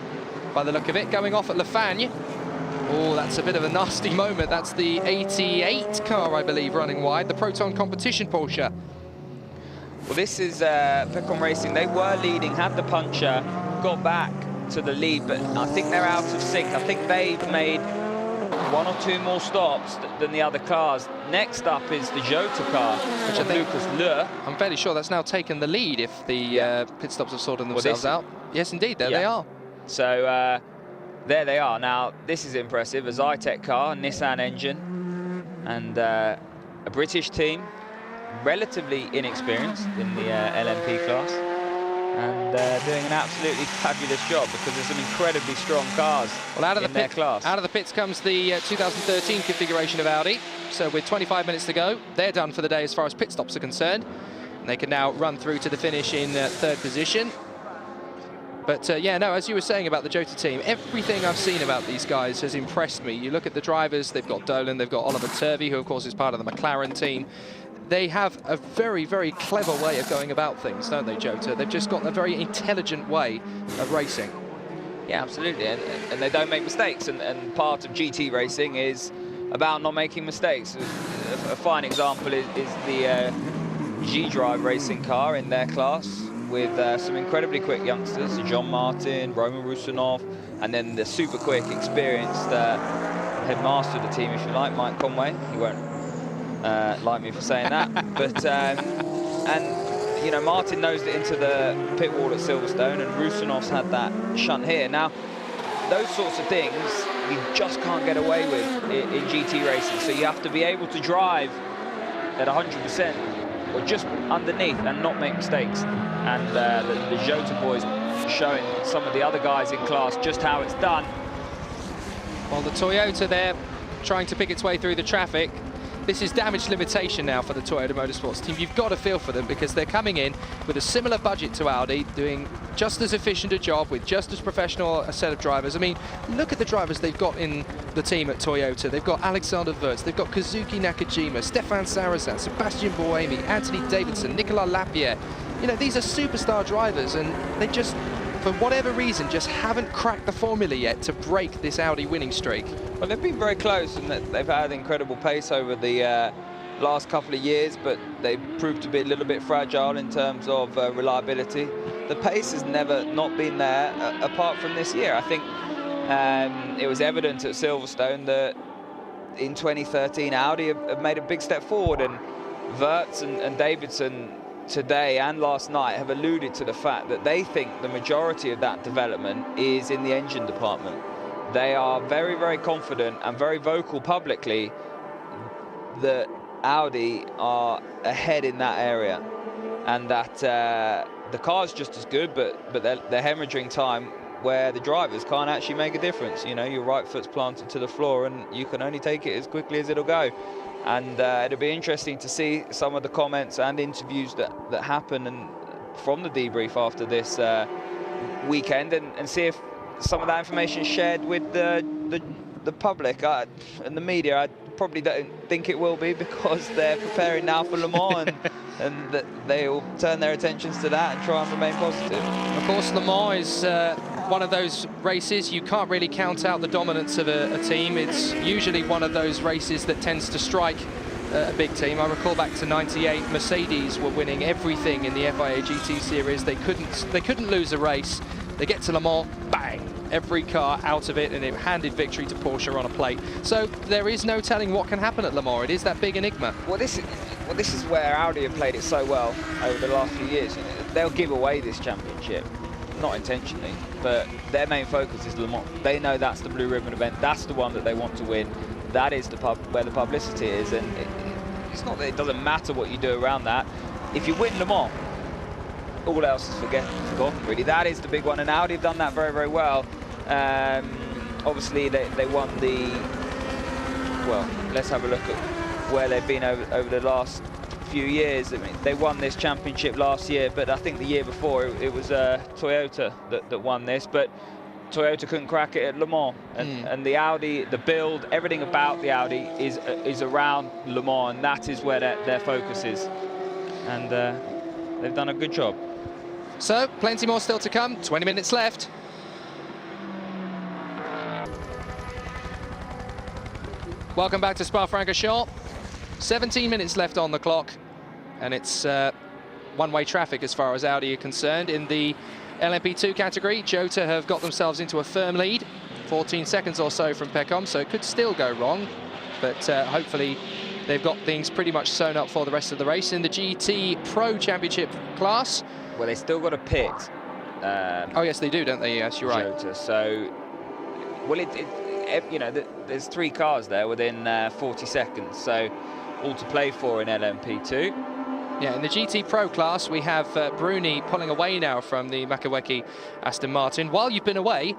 by the look of it, going off at Le Fagne. Oh, that's a bit of a nasty moment. That's the 88 car, I believe, running wide, the Proton Competition Porsche. Well, this is Pecon Racing. They were leading, had the puncher, got back to the lead, but I think they're out of sync. I think they've made one or two more stops than the other cars. Next up is the Jota car, which I think Lucas Le. I'm fairly sure that's now taken the lead if the pit stops have sorted themselves out. Yes, indeed, there they are. So there they are. Now, this is impressive. A Zytec car, a Nissan engine, and a British team, relatively inexperienced in the LMP class, and doing an absolutely fabulous job, because there's some incredibly strong cars in their class. Out of the pits comes the 2013 configuration of Audi. So with 25 minutes to go, they're done for the day as far as pit stops are concerned. And they can now run through to the finish in third position. But yeah, no, as you were saying about the Jota team, everything I've seen about these guys has impressed me. You look at the drivers, they've got Dolan, they've got Oliver Turvey, who of course is part of the McLaren team. They have a very, very clever way of going about things, don't they, Jota? They've just got a very intelligent way of racing. Yeah, absolutely, and they don't make mistakes, and part of GT racing is about not making mistakes. A fine example is the G-Drive racing car in their class, with some incredibly quick youngsters, John Martin, Roman Rusinov, and then the super quick, experienced headmaster of the team, if you like, Mike Conway. He won't like me for saying that, but and you know, Martin nosed it into the pit wall at Silverstone, and Rusinov's had that shunt here. Now, those sorts of things you just can't get away with in GT racing, so you have to be able to drive at 100% or just underneath and not make mistakes. And the Jota boys showing some of the other guys in class just how it's done. Well, the Toyota there trying to pick its way through the traffic. This is damage limitation now for the Toyota Motorsports team. You've got to feel for them, because they're coming in with a similar budget to Audi, doing just as efficient a job with just as professional a set of drivers. I mean, look at the drivers they've got in the team at Toyota. They've got Alexander Wurz, they've got Kazuki Nakajima, Stefan Sarazan, Sebastian Buemi, Anthony Davidson, Nicolas Lapierre. You know, these are superstar drivers, and they just for whatever reason, just haven't cracked the formula yet to break this Audi winning streak. Well, they've been very close, and they've had incredible pace over the last couple of years, but they proved to be a little bit fragile in terms of reliability. The pace has never not been there, apart from this year. I think it was evident at Silverstone that in 2013, Audi have made a big step forward, and Wirtz and Davidson today and last night have alluded to the fact that they think the majority of that development is in the engine department. They are very, very confident and very vocal publicly that Audi are ahead in that area, and that the car's just as good, but they're hemorrhaging time where the drivers can't actually make a difference. You know, your right foot's planted to the floor and you can only take it as quickly as it'll go. And it'll be interesting to see some of the comments and interviews that happen and from the debrief after this weekend, and see if some of that information is shared with the public and the media. I probably don't think it will be, because they're preparing now for Le Mans, and that they will turn their attentions to that and try and remain positive. Of course, Le Mans is one of those races you can't really count out the dominance of a team. It's usually one of those races that tends to strike a big team. I recall back to '98, Mercedes were winning everything in the FIA GT series. They couldn't lose a race. They get to Le Mans, bang, every car out of it, and it handed victory to Porsche on a plate. So there is no telling what can happen at Le Mans. It is that big enigma. Well, this is where Audi have played it so well over the last few years. They'll give away this championship, not intentionally, but their main focus is Le Mans. They know that's the blue ribbon event. That's the one that they want to win. That is where the publicity is, and it's not that it doesn't matter what you do around that. If you win Le Mans, all else is forgotten, really. That is the big one, and Audi have done that very, very well. Obviously, they won the... Well, let's have a look at where they've been over the last few years. I mean, they won this championship last year, but I think the year before it was Toyota that won this, but Toyota couldn't crack it at Le Mans. And the Audi, the build, everything about the Audi is around Le Mans, and that is where their focus is. And they've done a good job. So, plenty more still to come. 20 minutes left. Welcome back to Spa-Francorchamps. 17 minutes left on the clock, and it's one-way traffic as far as Audi are concerned. In the LMP2 category, Jota have got themselves into a firm lead, 14 seconds or so from Peckham, so it could still go wrong, but hopefully they've got things pretty much sewn up for the rest of the race. In the GT Pro Championship class... Well, they still got a pit. Oh, yes, they do, don't they? Yes, you're right. Jota. So, well, you know, there's 3 cars there within 40 seconds, so all to play for in LMP2. Yeah, in the GT Pro class, we have Bruni pulling away now from the WEC Aston Martin. While you've been away,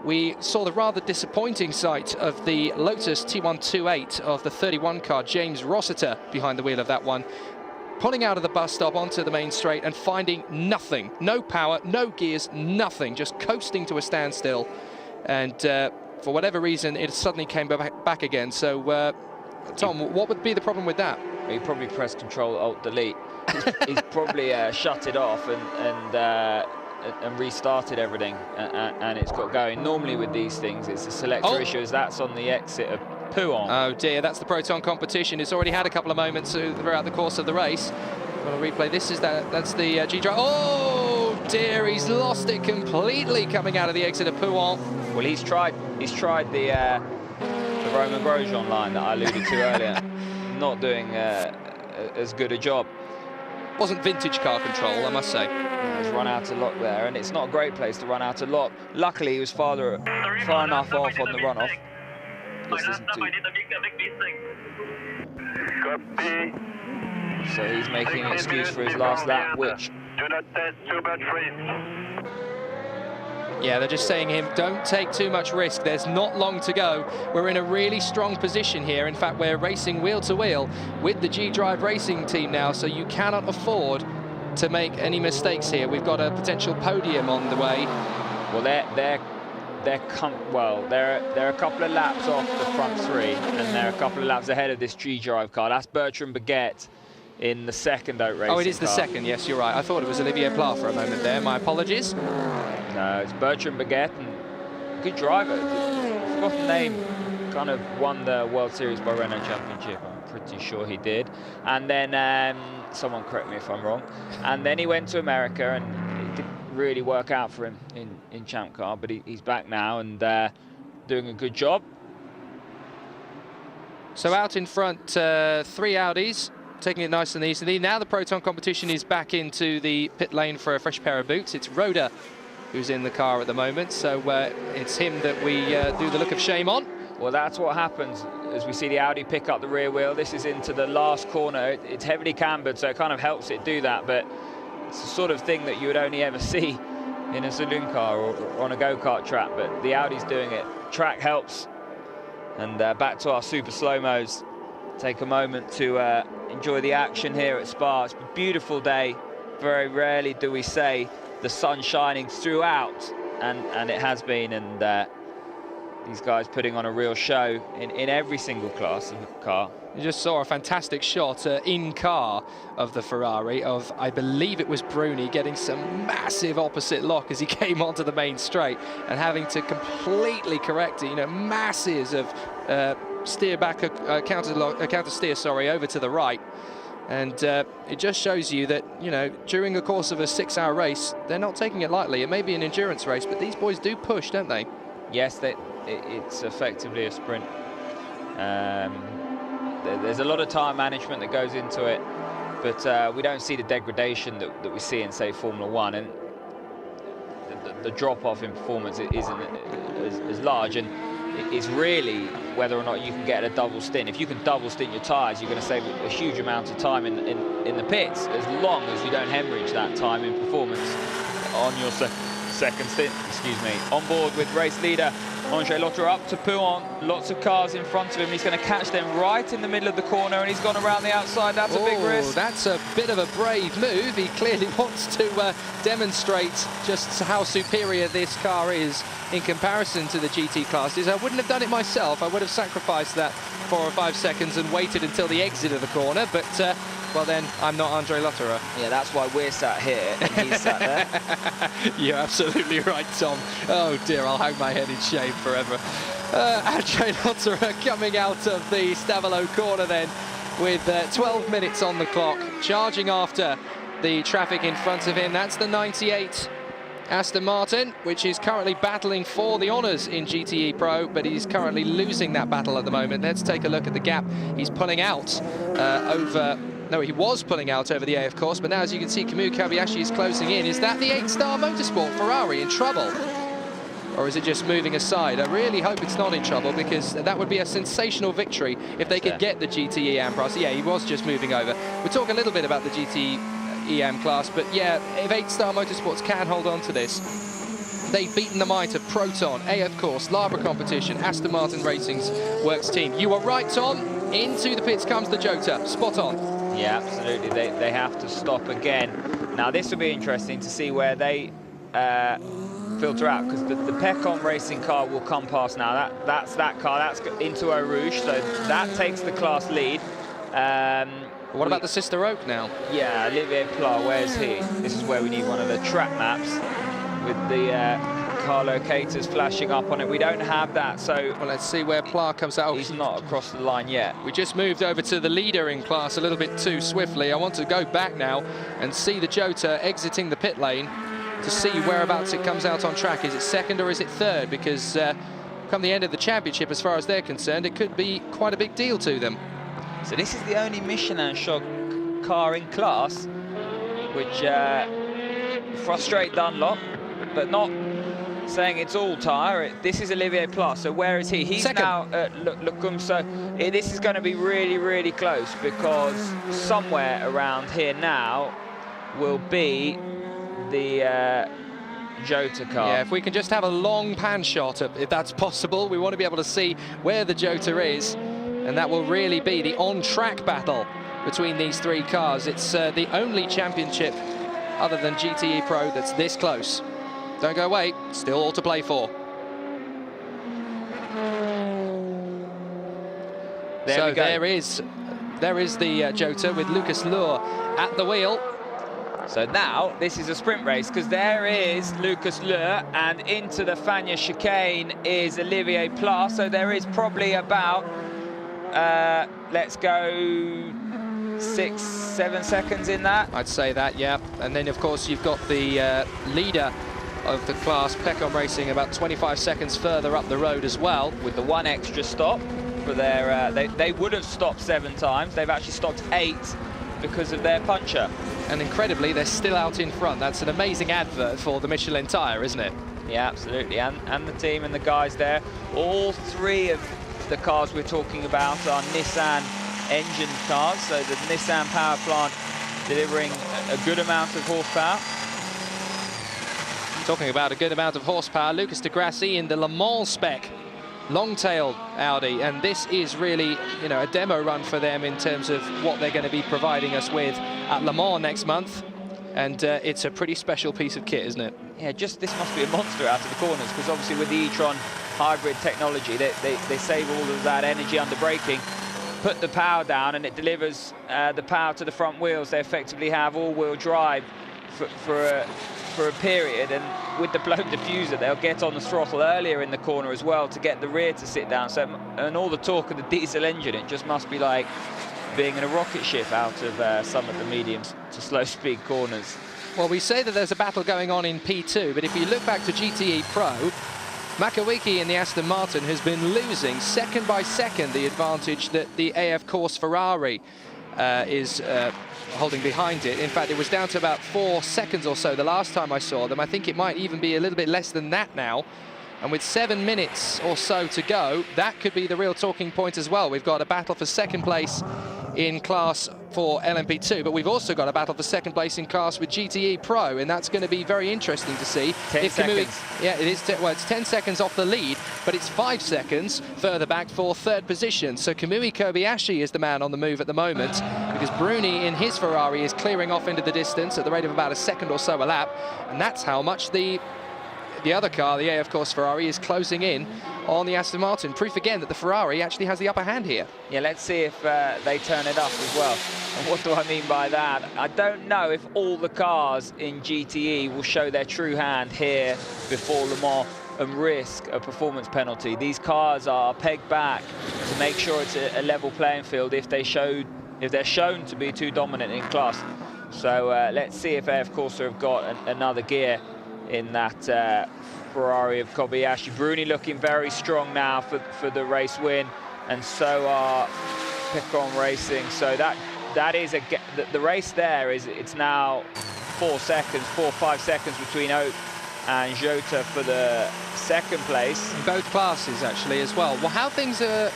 we saw the rather disappointing sight of the Lotus T128 of the 31 car, James Rossiter, behind the wheel of that one, pulling out of the bus stop onto the main straight and finding nothing. No power, no gears, nothing, just coasting to a standstill. And for whatever reason, it suddenly came back again. So, Tom, what would be the problem with that? He probably pressed Control Alt Delete. He's probably shut it off and restarted everything, and it's got going. Normally with these things, it's a selector issue, as that's on the exit of Pouon. Oh dear, that's the Proton competition. It's already had a couple of moments throughout the course of the race. Well, a replay. That's the G-Drive. Oh dear, he's lost it completely coming out of the exit of Pouon. Well, he's tried the Romain Grosjean line that I alluded to earlier. Not doing as good a job. Wasn't vintage car control, I must say. Yeah, he's run out of lock there, and it's not a great place to run out of lock. Luckily, he was far enough off on the runoff. Let's listen to. So he's making an excuse for his last lap, which... Do not test too much risk. Yeah, they're just saying him, don't take too much risk. There's not long to go. We're in a really strong position here. In fact, we're racing wheel to wheel with the G-Drive Racing team now, so you cannot afford to make any mistakes here. We've got a potential podium on the way. Well, they're a couple of laps off the front 3, and they're a couple of laps ahead of this G-Drive car. That's Bertrand Baguette in the second Oak Racing Oh, it is the car. second, yes, you're right. I thought it was Olivier Pla for a moment there. My apologies. No, it's Bertrand Baguette, and good driver. I forgot the name. Kind of won the World Series by Renault Championship. I'm pretty sure he did. And then someone correct me if I'm wrong. And then he went to America, and it didn't really work out for him in Champ Car, but he's back now and doing a good job. So out in front, 3 Audis, taking it nice and easily. Now the Proton competition is back into the pit lane for a fresh pair of boots. It's Roda who's in the car at the moment, so it's him that we do the look of shame on. Well, that's what happens as we see the Audi pick up the rear wheel. This is into the last corner. It's heavily cambered, so it kind of helps it do that, but it's the sort of thing that you would only ever see in a saloon car or on a go-kart track, but the Audi's doing it. Track helps. And back to our super slow-mos. Take a moment to enjoy the action here at Spa. It's a beautiful day. Very rarely do we say the sun shining throughout, and it has been, and these guys putting on a real show in every single class of the car. You just saw a fantastic shot in car of the Ferrari of, I believe it was Bruni, getting some massive opposite lock as he came onto the main straight and having to completely correct it, you know, masses of steer back, counter steer, sorry, over to the right. And it just shows you that, you know, during the course of a 6-hour race, they're not taking it lightly. It may be an endurance race, but these boys do push, don't they? Yes, it's effectively a sprint. There's a lot of time management that goes into it, but we don't see the degradation that we see in, say, Formula 1, and the drop-off in performance isn't as large, and it's really whether or not you can get a double stint. If you can double stint your tyres, you're going to save a huge amount of time in the pits, as long as you don't hemorrhage that time in performance on your second stint. Excuse me. On board with race leader Andre Lotterer up to Pouin. Lots of cars in front of him. He's going to catch them right in the middle of the corner, and he's gone around the outside. That's a big risk. That's a bit of a brave move. He clearly wants to demonstrate just how superior this car is in comparison to the GT classes. I wouldn't have done it myself. I would have sacrificed that 4 or 5 seconds and waited until the exit of the corner, but well then, I'm not Andre Lotterer. Yeah, that's why we're sat here and he's sat there. You're absolutely right, Tom. Oh dear, I'll hang my head in shame forever. Andre Lotterer coming out of the Stavelot corner then with 12 minutes on the clock, charging after the traffic in front of him. That's the 98 Aston Martin, which is currently battling for the honours in GTE Pro, but he's currently losing that battle at the moment. Let's take a look at the gap. He's pulling out No, he was pulling out over the AF course, but now, as you can see, Kamui Kobayashi is closing in. Is that the 8-star Motorsport Ferrari in trouble? Or is it just moving aside? I really hope it's not in trouble, because that would be a sensational victory if they could get the GTE AM class. Yeah, he was just moving over. We'll talk a little bit about the GTE AM class, but yeah, if 8-star Motorsports can hold on to this, they've beaten the might of Proton, AF Course, Labra Competition, Aston Martin Racing's Works team. You are right, Tom. Into the pits comes the Jota. Spot on. Yeah, absolutely. They have to stop again. Now, this will be interesting to see where they filter out, because the Pecon racing car will come past now. That's that car. That's into Eau Rouge, so that takes the class lead. What about the Sister Oak now? Yeah, Olivier Pla, where's he? This is where we need one of the track maps with the car locators flashing up on it. We don't have that, so... Well, let's see where Pla comes out. He's not across the line yet. We just moved over to the leader in class a little bit too swiftly. I want to go back now and see the Jota exiting the pit lane to see whereabouts it comes out on track. Is it second or is it third? Because come the end of the championship, as far as they're concerned, it could be quite a big deal to them. So this is the only Michelin shock car in class, which frustrate Dunlop, but not saying it's all tyre. This is Olivier Pla. So where is he? He's second. Now at Lecum. So this is going to be really, really close, because somewhere around here now will be the Jota car. Yeah, if we can just have a long pan shot, if that's possible. We want to be able to see where the Jota is, and that will really be the on-track battle between these three cars. It's the only championship other than GTE Pro that's this close. Don't go away, still all to play for. There is the Jota with Lucas Lohr at the wheel. So now this is a sprint race, because there is Lucas Le, and into the Fagnes chicane is Olivier Pla. So there is probably about, let's go 6-7 seconds in that. I'd say that, yeah. And then, of course, you've got the leader of the class, Peckham Racing, about 25 seconds further up the road as well. With the one extra stop for their, they would have stopped 7 times. They've actually stopped 8 because of their puncher. And incredibly, they're still out in front. That's an amazing advert for the Michelin tyre, isn't it? Yeah, absolutely. And the team and the guys there. All 3 of the cars we're talking about are Nissan engine cars. So the Nissan power plant delivering a good amount of horsepower. Talking about a good amount of horsepower, Lucas de Grassi in the Le Mans spec, long-tailed Audi, and this is really, you know, a demo run for them in terms of what they're going to be providing us with at Le Mans next month, and it's a pretty special piece of kit, isn't it? Yeah, just this must be a monster out of the corners, because obviously with the e-tron hybrid technology, they save all of that energy under braking, put the power down, and it delivers the power to the front wheels. They effectively have all-wheel drive for a period, and with the blown diffuser they'll get on the throttle earlier in the corner as well to get the rear to sit down. So, and all the torque of the diesel engine, it just must be like being in a rocket ship out of some of the medium to slow speed corners. Well, we say that there's a battle going on in P2, but if you look back to GTE Pro, Makawiki in the Aston Martin has been losing second by second the advantage that the AF Corse Ferrari is holding behind it. In fact, it was down to about 4 seconds or so the last time I saw them. I think it might even be a little bit less than that now. And with 7 minutes or so to go, that could be the real talking point as well. We've got a battle for second place in class for LMP2, but we've also got a battle for second place in class with GTE Pro, and that's going to be very interesting to see. 10 seconds. Yeah, it is. Well, it's 10 seconds off the lead, but it's 5 seconds further back for third position. So Kamui Kobayashi is the man on the move at the moment, because Bruni in his Ferrari is clearing off into the distance at the rate of about a second or so a lap, and that's how much the other car, the AF Corse Ferrari, is closing in on the Aston Martin. Proof again that the Ferrari actually has the upper hand here. Yeah, let's see if they turn it up as well. And what do I mean by that? I don't know if all the cars in GTE will show their true hand here before Le Mans and risk a performance penalty. These cars are pegged back to make sure it's a level playing field if they're shown to be too dominant in class. So let's see if AF Corse have got another gear in that Ferrari of Kobayashi. Bruni looking very strong now for the race win, and so are Peckham Racing. So that is the race there is, it's now 4 or 5 seconds between Oak and Jota for the second place. In both classes actually as well. Well, how things are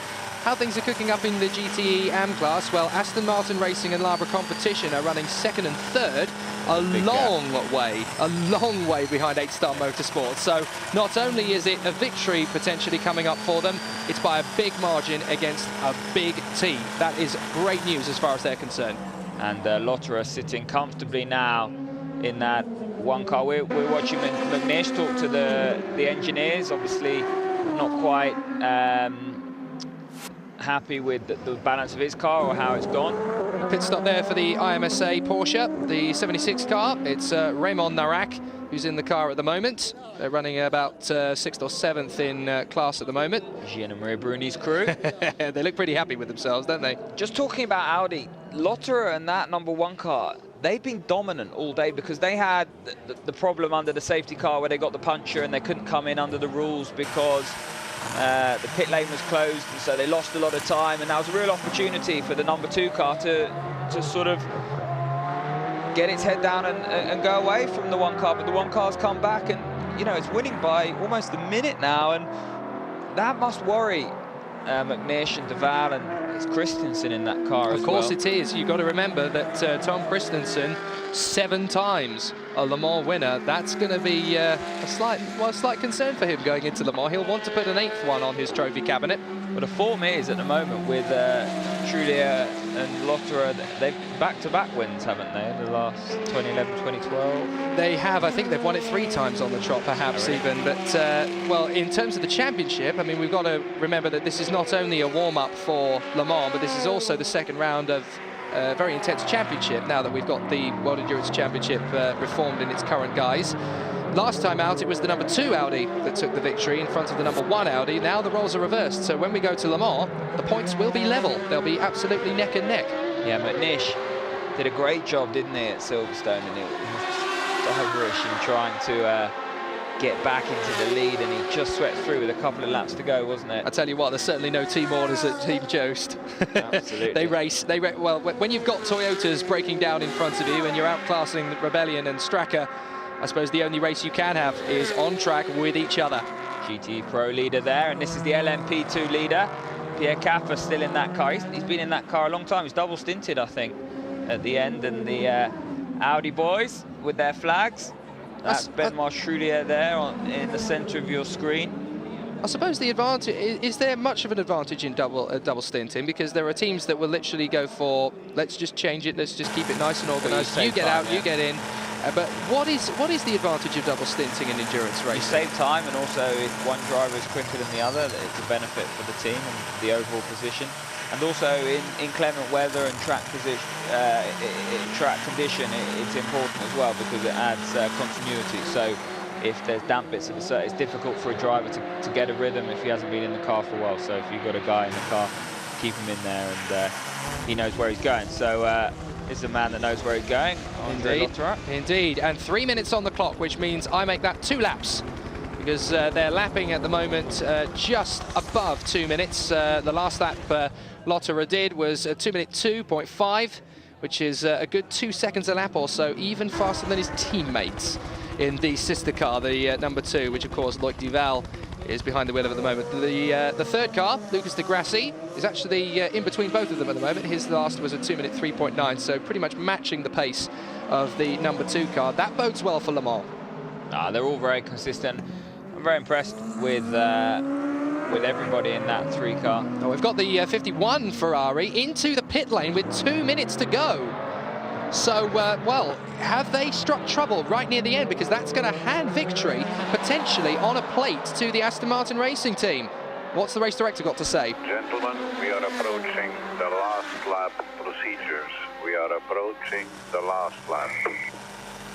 cooking up in the GTE AM class? Well, Aston Martin Racing and Labra Competition are running second and third, a long way behind 8-Star Motorsport. So not only is it a victory potentially coming up for them, it's by a big margin against a big team. That is great news as far as they're concerned. And Lotterer sitting comfortably now in that one car. We're watching McNish talk to the engineers, obviously not quite happy with the balance of his car or how it's gone. Pit stop there for the IMSA Porsche, the 76 car. It's Raymond Narak who's in the car at the moment. They're running about 6th or 7th in class at the moment. Gian and Maria Bruni's crew. They look pretty happy with themselves, don't they? Just talking about Audi, Lotterer and that #1 car, they've been dominant all day, because they had the problem under the safety car where they got the puncher and they couldn't come in under the rules because the pit lane was closed, and so they lost a lot of time, and that was a real opportunity for the #2 car to sort of get its head down and go away from the 1 car. But the 1 car's come back, and you know, it's winning by almost a minute now, and that must worry McNish and Duval, and it's Christensen in that car as well. Of course it is. You've got to remember that Tom Christensen, 7 times a Le Mans winner. That's going to be a slight concern for him going into Le Mans. He'll want to put an 8th one on his trophy cabinet. But the form is at the moment with Trulia and Lotterer, they've back-to-back wins, haven't they, in the last 2011, 2012? They have. I think they've won it 3 times on the trot, perhaps even. But, well, in terms of the championship, I mean, we've got to remember that this is not only a warm-up for Le Mans, but this is also the second round of very intense championship now that we've got the World Endurance Championship reformed in its current guise. Last time out, it was the number 2 Audi that took the victory in front of the number 1 Audi. Now the roles are reversed, so when we go to Le Mans, the points will be level. They'll be absolutely neck and neck. Yeah, McNish did a great job, didn't he, at Silverstone, and it was hoverish in trying to get back into the lead, and he just swept through with a couple of laps to go, wasn't it? I tell you what, there's certainly no team orders at Team Jost. Absolutely. They race. Well, when you've got Toyotas breaking down in front of you and you're outclassing Rebellion and Straka, I suppose the only race you can have is on track with each other. GT Pro leader there, and this is the LMP2 leader. Pierre Capper still in that car. He's been in that car a long time. He's double stinted, I think, at the end. And the Audi boys with their flags. That's Benoit Choulier there in the centre of your screen. I suppose the advantage, is there much of an advantage in double stinting? Because there are teams that will literally go for, let's just change it, let's just keep it nice and organised. You get out, you get in. But what is the advantage of double stinting in endurance racing? You save time, and also if one driver is quicker than the other, it's a benefit for the team and the overall position. And also in inclement weather and track position, track condition, it's important as well because it adds continuity. So if there's damp bits of the circuit, it's difficult for a driver to get a rhythm if he hasn't been in the car for a while. So if you've got a guy in the car, keep him in there, and he knows where he's going. So this is a man that knows where he's going. Indeed. And 3 minutes on the clock, which means I make that 2 laps. Because they're lapping at the moment just above 2 minutes. The last lap Lotterer did was 2 minute 2.5, which is a good 2 seconds a lap or so, even faster than his teammates in the sister car, the number 2, which of course Loic Duval is behind the wheel of at the moment. The third car, Lucas de Grassi, is actually in between both of them at the moment. His last was a 2 minute 3.9, so pretty much matching the pace of the number 2 car. That bodes well for Le Mans. They're all very consistent. I'm very impressed with everybody in that 3 car. Oh, we've got the 51 Ferrari into the pit lane with 2 minutes to go. So, well, have they struck trouble right near the end? Because that's going to hand victory potentially on a plate to the Aston Martin racing team. What's the race director got to say? Gentlemen, we are approaching the last lap procedures. We are approaching the last lap.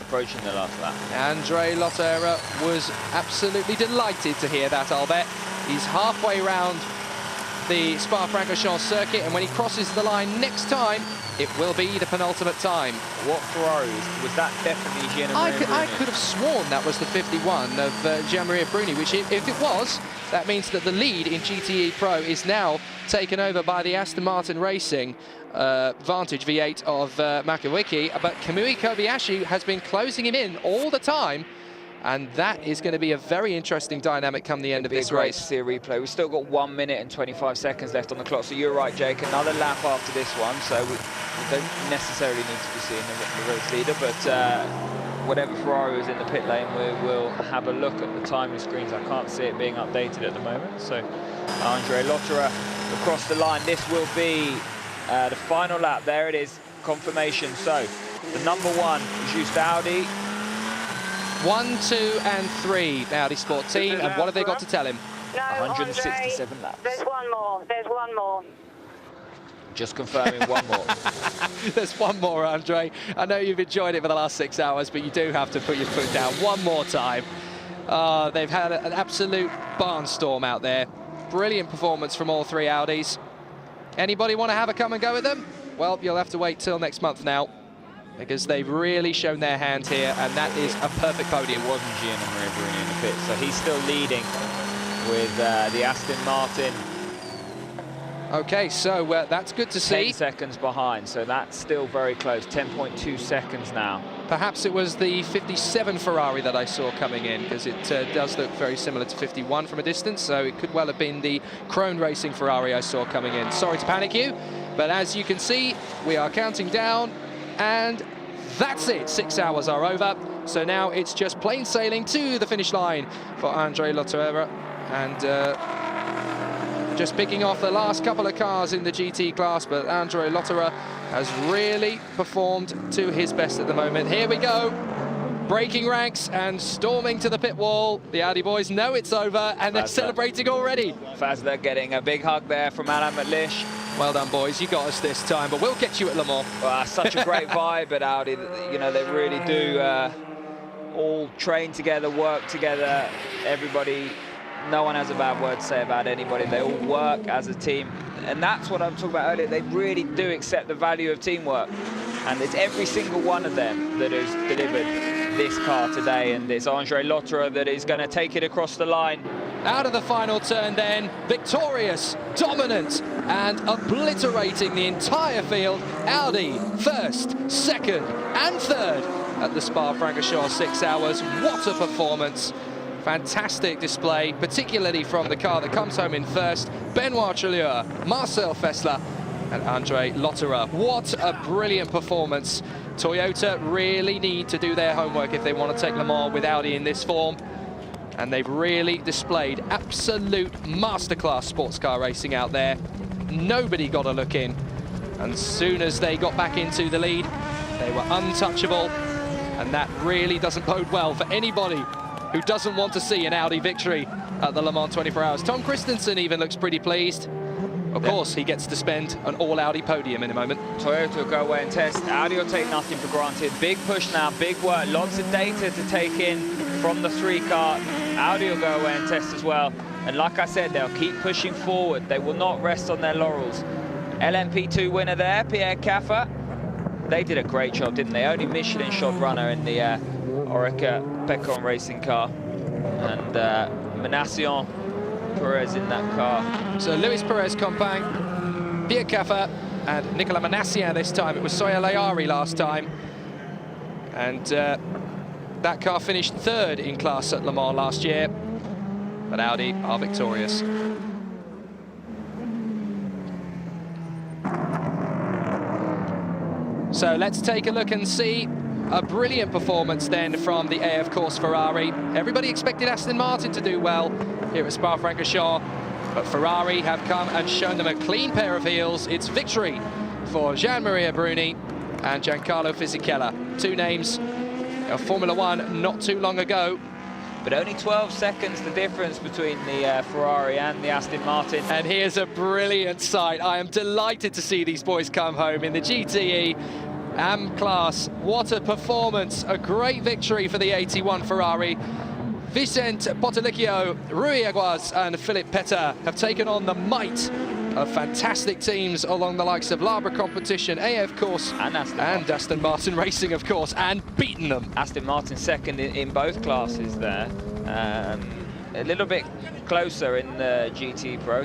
Approaching the last lap. Andre Lotterer was absolutely delighted to hear that, I'll bet. He's halfway round the Spa-Francorchamps circuit, and when he crosses the line next time, it will be the penultimate time. What Ferrari was that? Definitely Jean-Marie Bruni? I could have sworn that was the 51 of Jean-Marie Bruni, which if it was, that means that the lead in GTE Pro is now taken over by the Aston Martin Racing Vantage V8 of Makowiecki, but Kamui Kobayashi has been closing him in all the time, and that is going to be a very interesting dynamic come the end of this race. Great to see a replay. We've still got 1 minute and 25 seconds left on the clock, so you're right, Jake, another lap after this one, so we don't necessarily need to be seeing the race leader, but whatever Ferrari is in the pit lane, we will have a look at the timing screens. I can't see it being updated at the moment, so Andre Lotterer across the line. This will be the final lap. There it is, confirmation. So the number 1 Just Audi. 1, 2 and 3 Audi Sport team, and what have they got to tell him? No, 167 Andre, laps. There's one more. Just confirming one more. There's one more, Andre. I know you've enjoyed it for the last 6 hours, but you do have to put your foot down one more time. They've had an absolute barnstorm out there. Brilliant performance from all 3 Audis. Anybody want to have a come and go with them? Well, you'll have to wait till next month now, because they've really shown their hand here, and that is a perfect podium. It wasn't Jean-Marie Bruni in the pit, so he's still leading with the Aston Martin. Okay, so that's good to see. 10 seconds behind, so that's still very close. 10.2 seconds now. Perhaps it was the 57 Ferrari that I saw coming in, because it does look very similar to 51 from a distance, so it could well have been the Krone Racing Ferrari I saw coming in. Sorry to panic you, but as you can see, we are counting down, and that's it. 6 hours are over, so now it's just plain sailing to the finish line for Andre Lotterer, and just picking off the last couple of cars in the GT class, but Andre Lotterer has really performed to his best at the moment. Here we go. breaking ranks and storming to the pit wall. The Audi boys know it's over, and they're celebrating already. Fazda getting a big hug there from Alain McLeish. Well done, boys. You got us this time, but we'll get you at Le Mans. Well, such a great vibe at Audi. You know, they really do all train together, work together. Everybody, no one has a bad word to say about anybody. They all work as a team. And that's what I'm talking about earlier. They really do accept the value of teamwork. And it's every single one of them that has delivered this car today. And it's Andre Lotterer that is going to take it across the line. Out of the final turn then, victorious, dominant, and obliterating the entire field. Audi first, second, and third at the Spa-Francorchamps 6 hours. What a performance. Fantastic display, particularly from the car that comes home in first. Benoit Treleur, Marcel Fessler, and Andre Lotterer. What a brilliant performance. Toyota really need to do their homework if they want to take Le Mans with Audi in this form. And they've really displayed absolute masterclass sports car racing out there. Nobody got a look in. And as soon as they got back into the lead, they were untouchable. And that really doesn't bode well for anybody who doesn't want to see an Audi victory at the Le Mans 24 Hours. Tom Christensen even looks pretty pleased. Of course, he gets to spend an all-Audi podium in a moment. Toyota will go away and test. Audi will take nothing for granted. Big push now, big work, lots of data to take in from the 3 car. Audi will go away and test as well. And like I said, they'll keep pushing forward. They will not rest on their laurels. LMP2 winner there, Pierre Caffa. They did a great job, didn't they? Only Michelin-shod runner in the Oreca Pecon racing car. And Menacion Perez in that car. So Luis Perez Compagne, Pierre Caffa, and Nicolas Menacian this time. It was Soya Layari last time. And that car finished third in class at Le Mans last year. But Audi are victorious. So let's take a look and see a brilliant performance then from the AF Corse Ferrari. Everybody expected Aston Martin to do well here at Spa-Francorchamps, but Ferrari have come and shown them a clean pair of heels. It's victory for Gian-Maria Bruni and Giancarlo Fisichella. 2 names of Formula One not too long ago. But only 12 seconds the difference between the Ferrari and the Aston Martin. And here's a brilliant sight. I am delighted to see these boys come home in the GTE AM class. What a performance, a great victory for the 81 Ferrari. Vicente Potolicchio, Rui Aguas and Philippe Petter have taken on the might of fantastic teams along the likes of Labra Competition, AF Corse and Aston Martin Racing, of course, and beaten them. Aston Martin second in both classes there. A little bit closer in the GT Pro,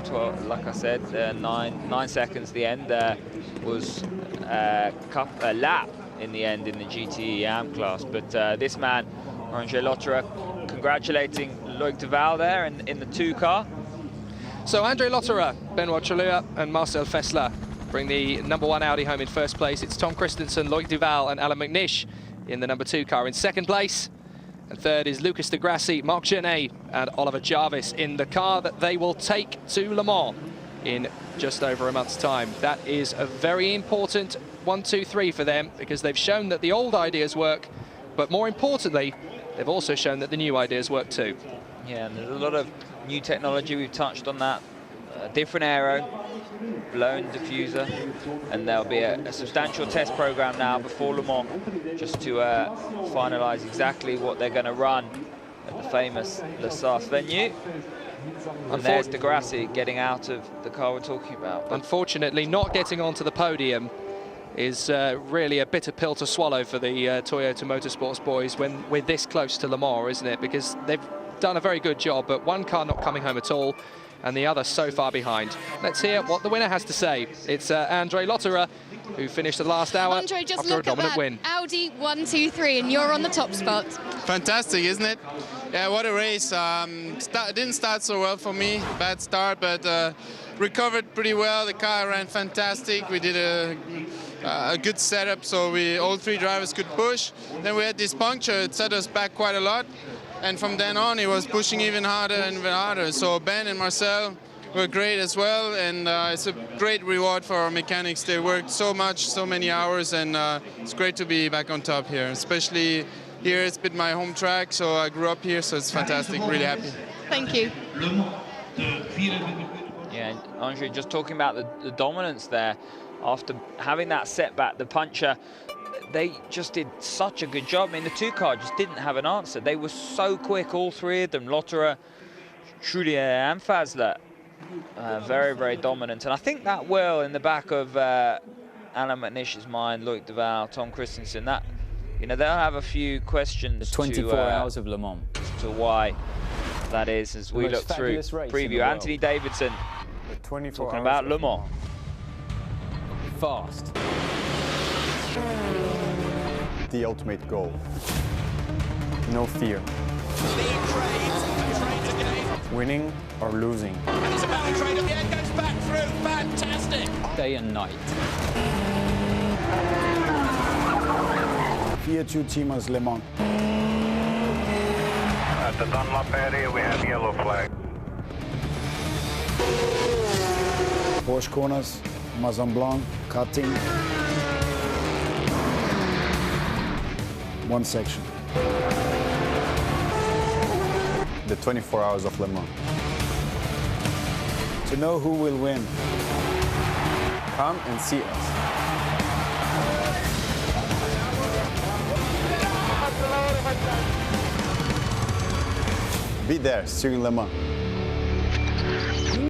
like I said, 9 seconds the end. Was a lap in the end in the GT AM class. But this man, Andre Lotterer, congratulating Loic Duval there in the 2 car. So Andre Lotterer, Benoit Treleur and Marcel Fessler bring the #1 Audi home in first place. It's Tom Christensen, Loic Duval and Alain McNish in the #2 car in second place. And third is Lucas de Grassi, Marc Genet and Oliver Jarvis in the car that they will take to Le Mans in just over a month's time. That is a very important 1, 2, 3 for them, because they've shown that the old ideas work, but more importantly, they've also shown that the new ideas work too. Yeah, and there's a lot of new technology. We've touched on that. Different aero, blown diffuser, and there'll be a substantial test program now before Le Mans, just to finalize exactly what they're going to run at the famous Le Sars venue. And there's de Grassi getting out of the car we're talking about. Unfortunately, not getting onto the podium is really a bitter pill to swallow for the Toyota Motorsports boys when we're this close to Le Mans, isn't it? Because they've done a very good job, but one car not coming home at all, and the other so far behind. Let's hear what the winner has to say. It's Andre Lotterer, who finished the last hour Andre, just after a look at dominant that. win. Audi 1, 2, 3, and you're on the top spot. Fantastic, isn't it? Yeah, what a race. Didn't start so well for me, bad start, but recovered pretty well. The car ran fantastic. We did a good setup, so all 3 drivers could push. Then we had this puncture, it set us back quite a lot. And from then on, he was pushing even harder and even harder. So Ben and Marcel were great as well, and it's a great reward for our mechanics. They worked so much, so many hours, and it's great to be back on top here, especially here. It's been my home track, so I grew up here, so it's fantastic. Really happy. Thank you. Yeah, Andre, just talking about the dominance there, after having that setback, the puncher, they just did such a good job. I mean, the 2 car just didn't have an answer. They were so quick, all 3 of them, Lotterer, Trulier and Fazler. Very, very dominant. And I think that will, in the back of Alan McNish's mind, Loic Duval, Tom Christensen, that, you know, they'll have a few questions. The 24 hours of Le Mans. As to why that is, as we look through preview. Anthony Davidson talking about Le Mans. Fast. The ultimate goal. No fear. Winning or losing. It's a battle trade at the end, goes back through, fantastic! Day and night. Fiat 2 Teamers Le Mans. At the Dunlop area, we have yellow flag. Porsche corners, Mazan Blanc, cutting. One section. The 24 hours of Le Mans. To know who will win, come and see us. Be there, soon Le Mans.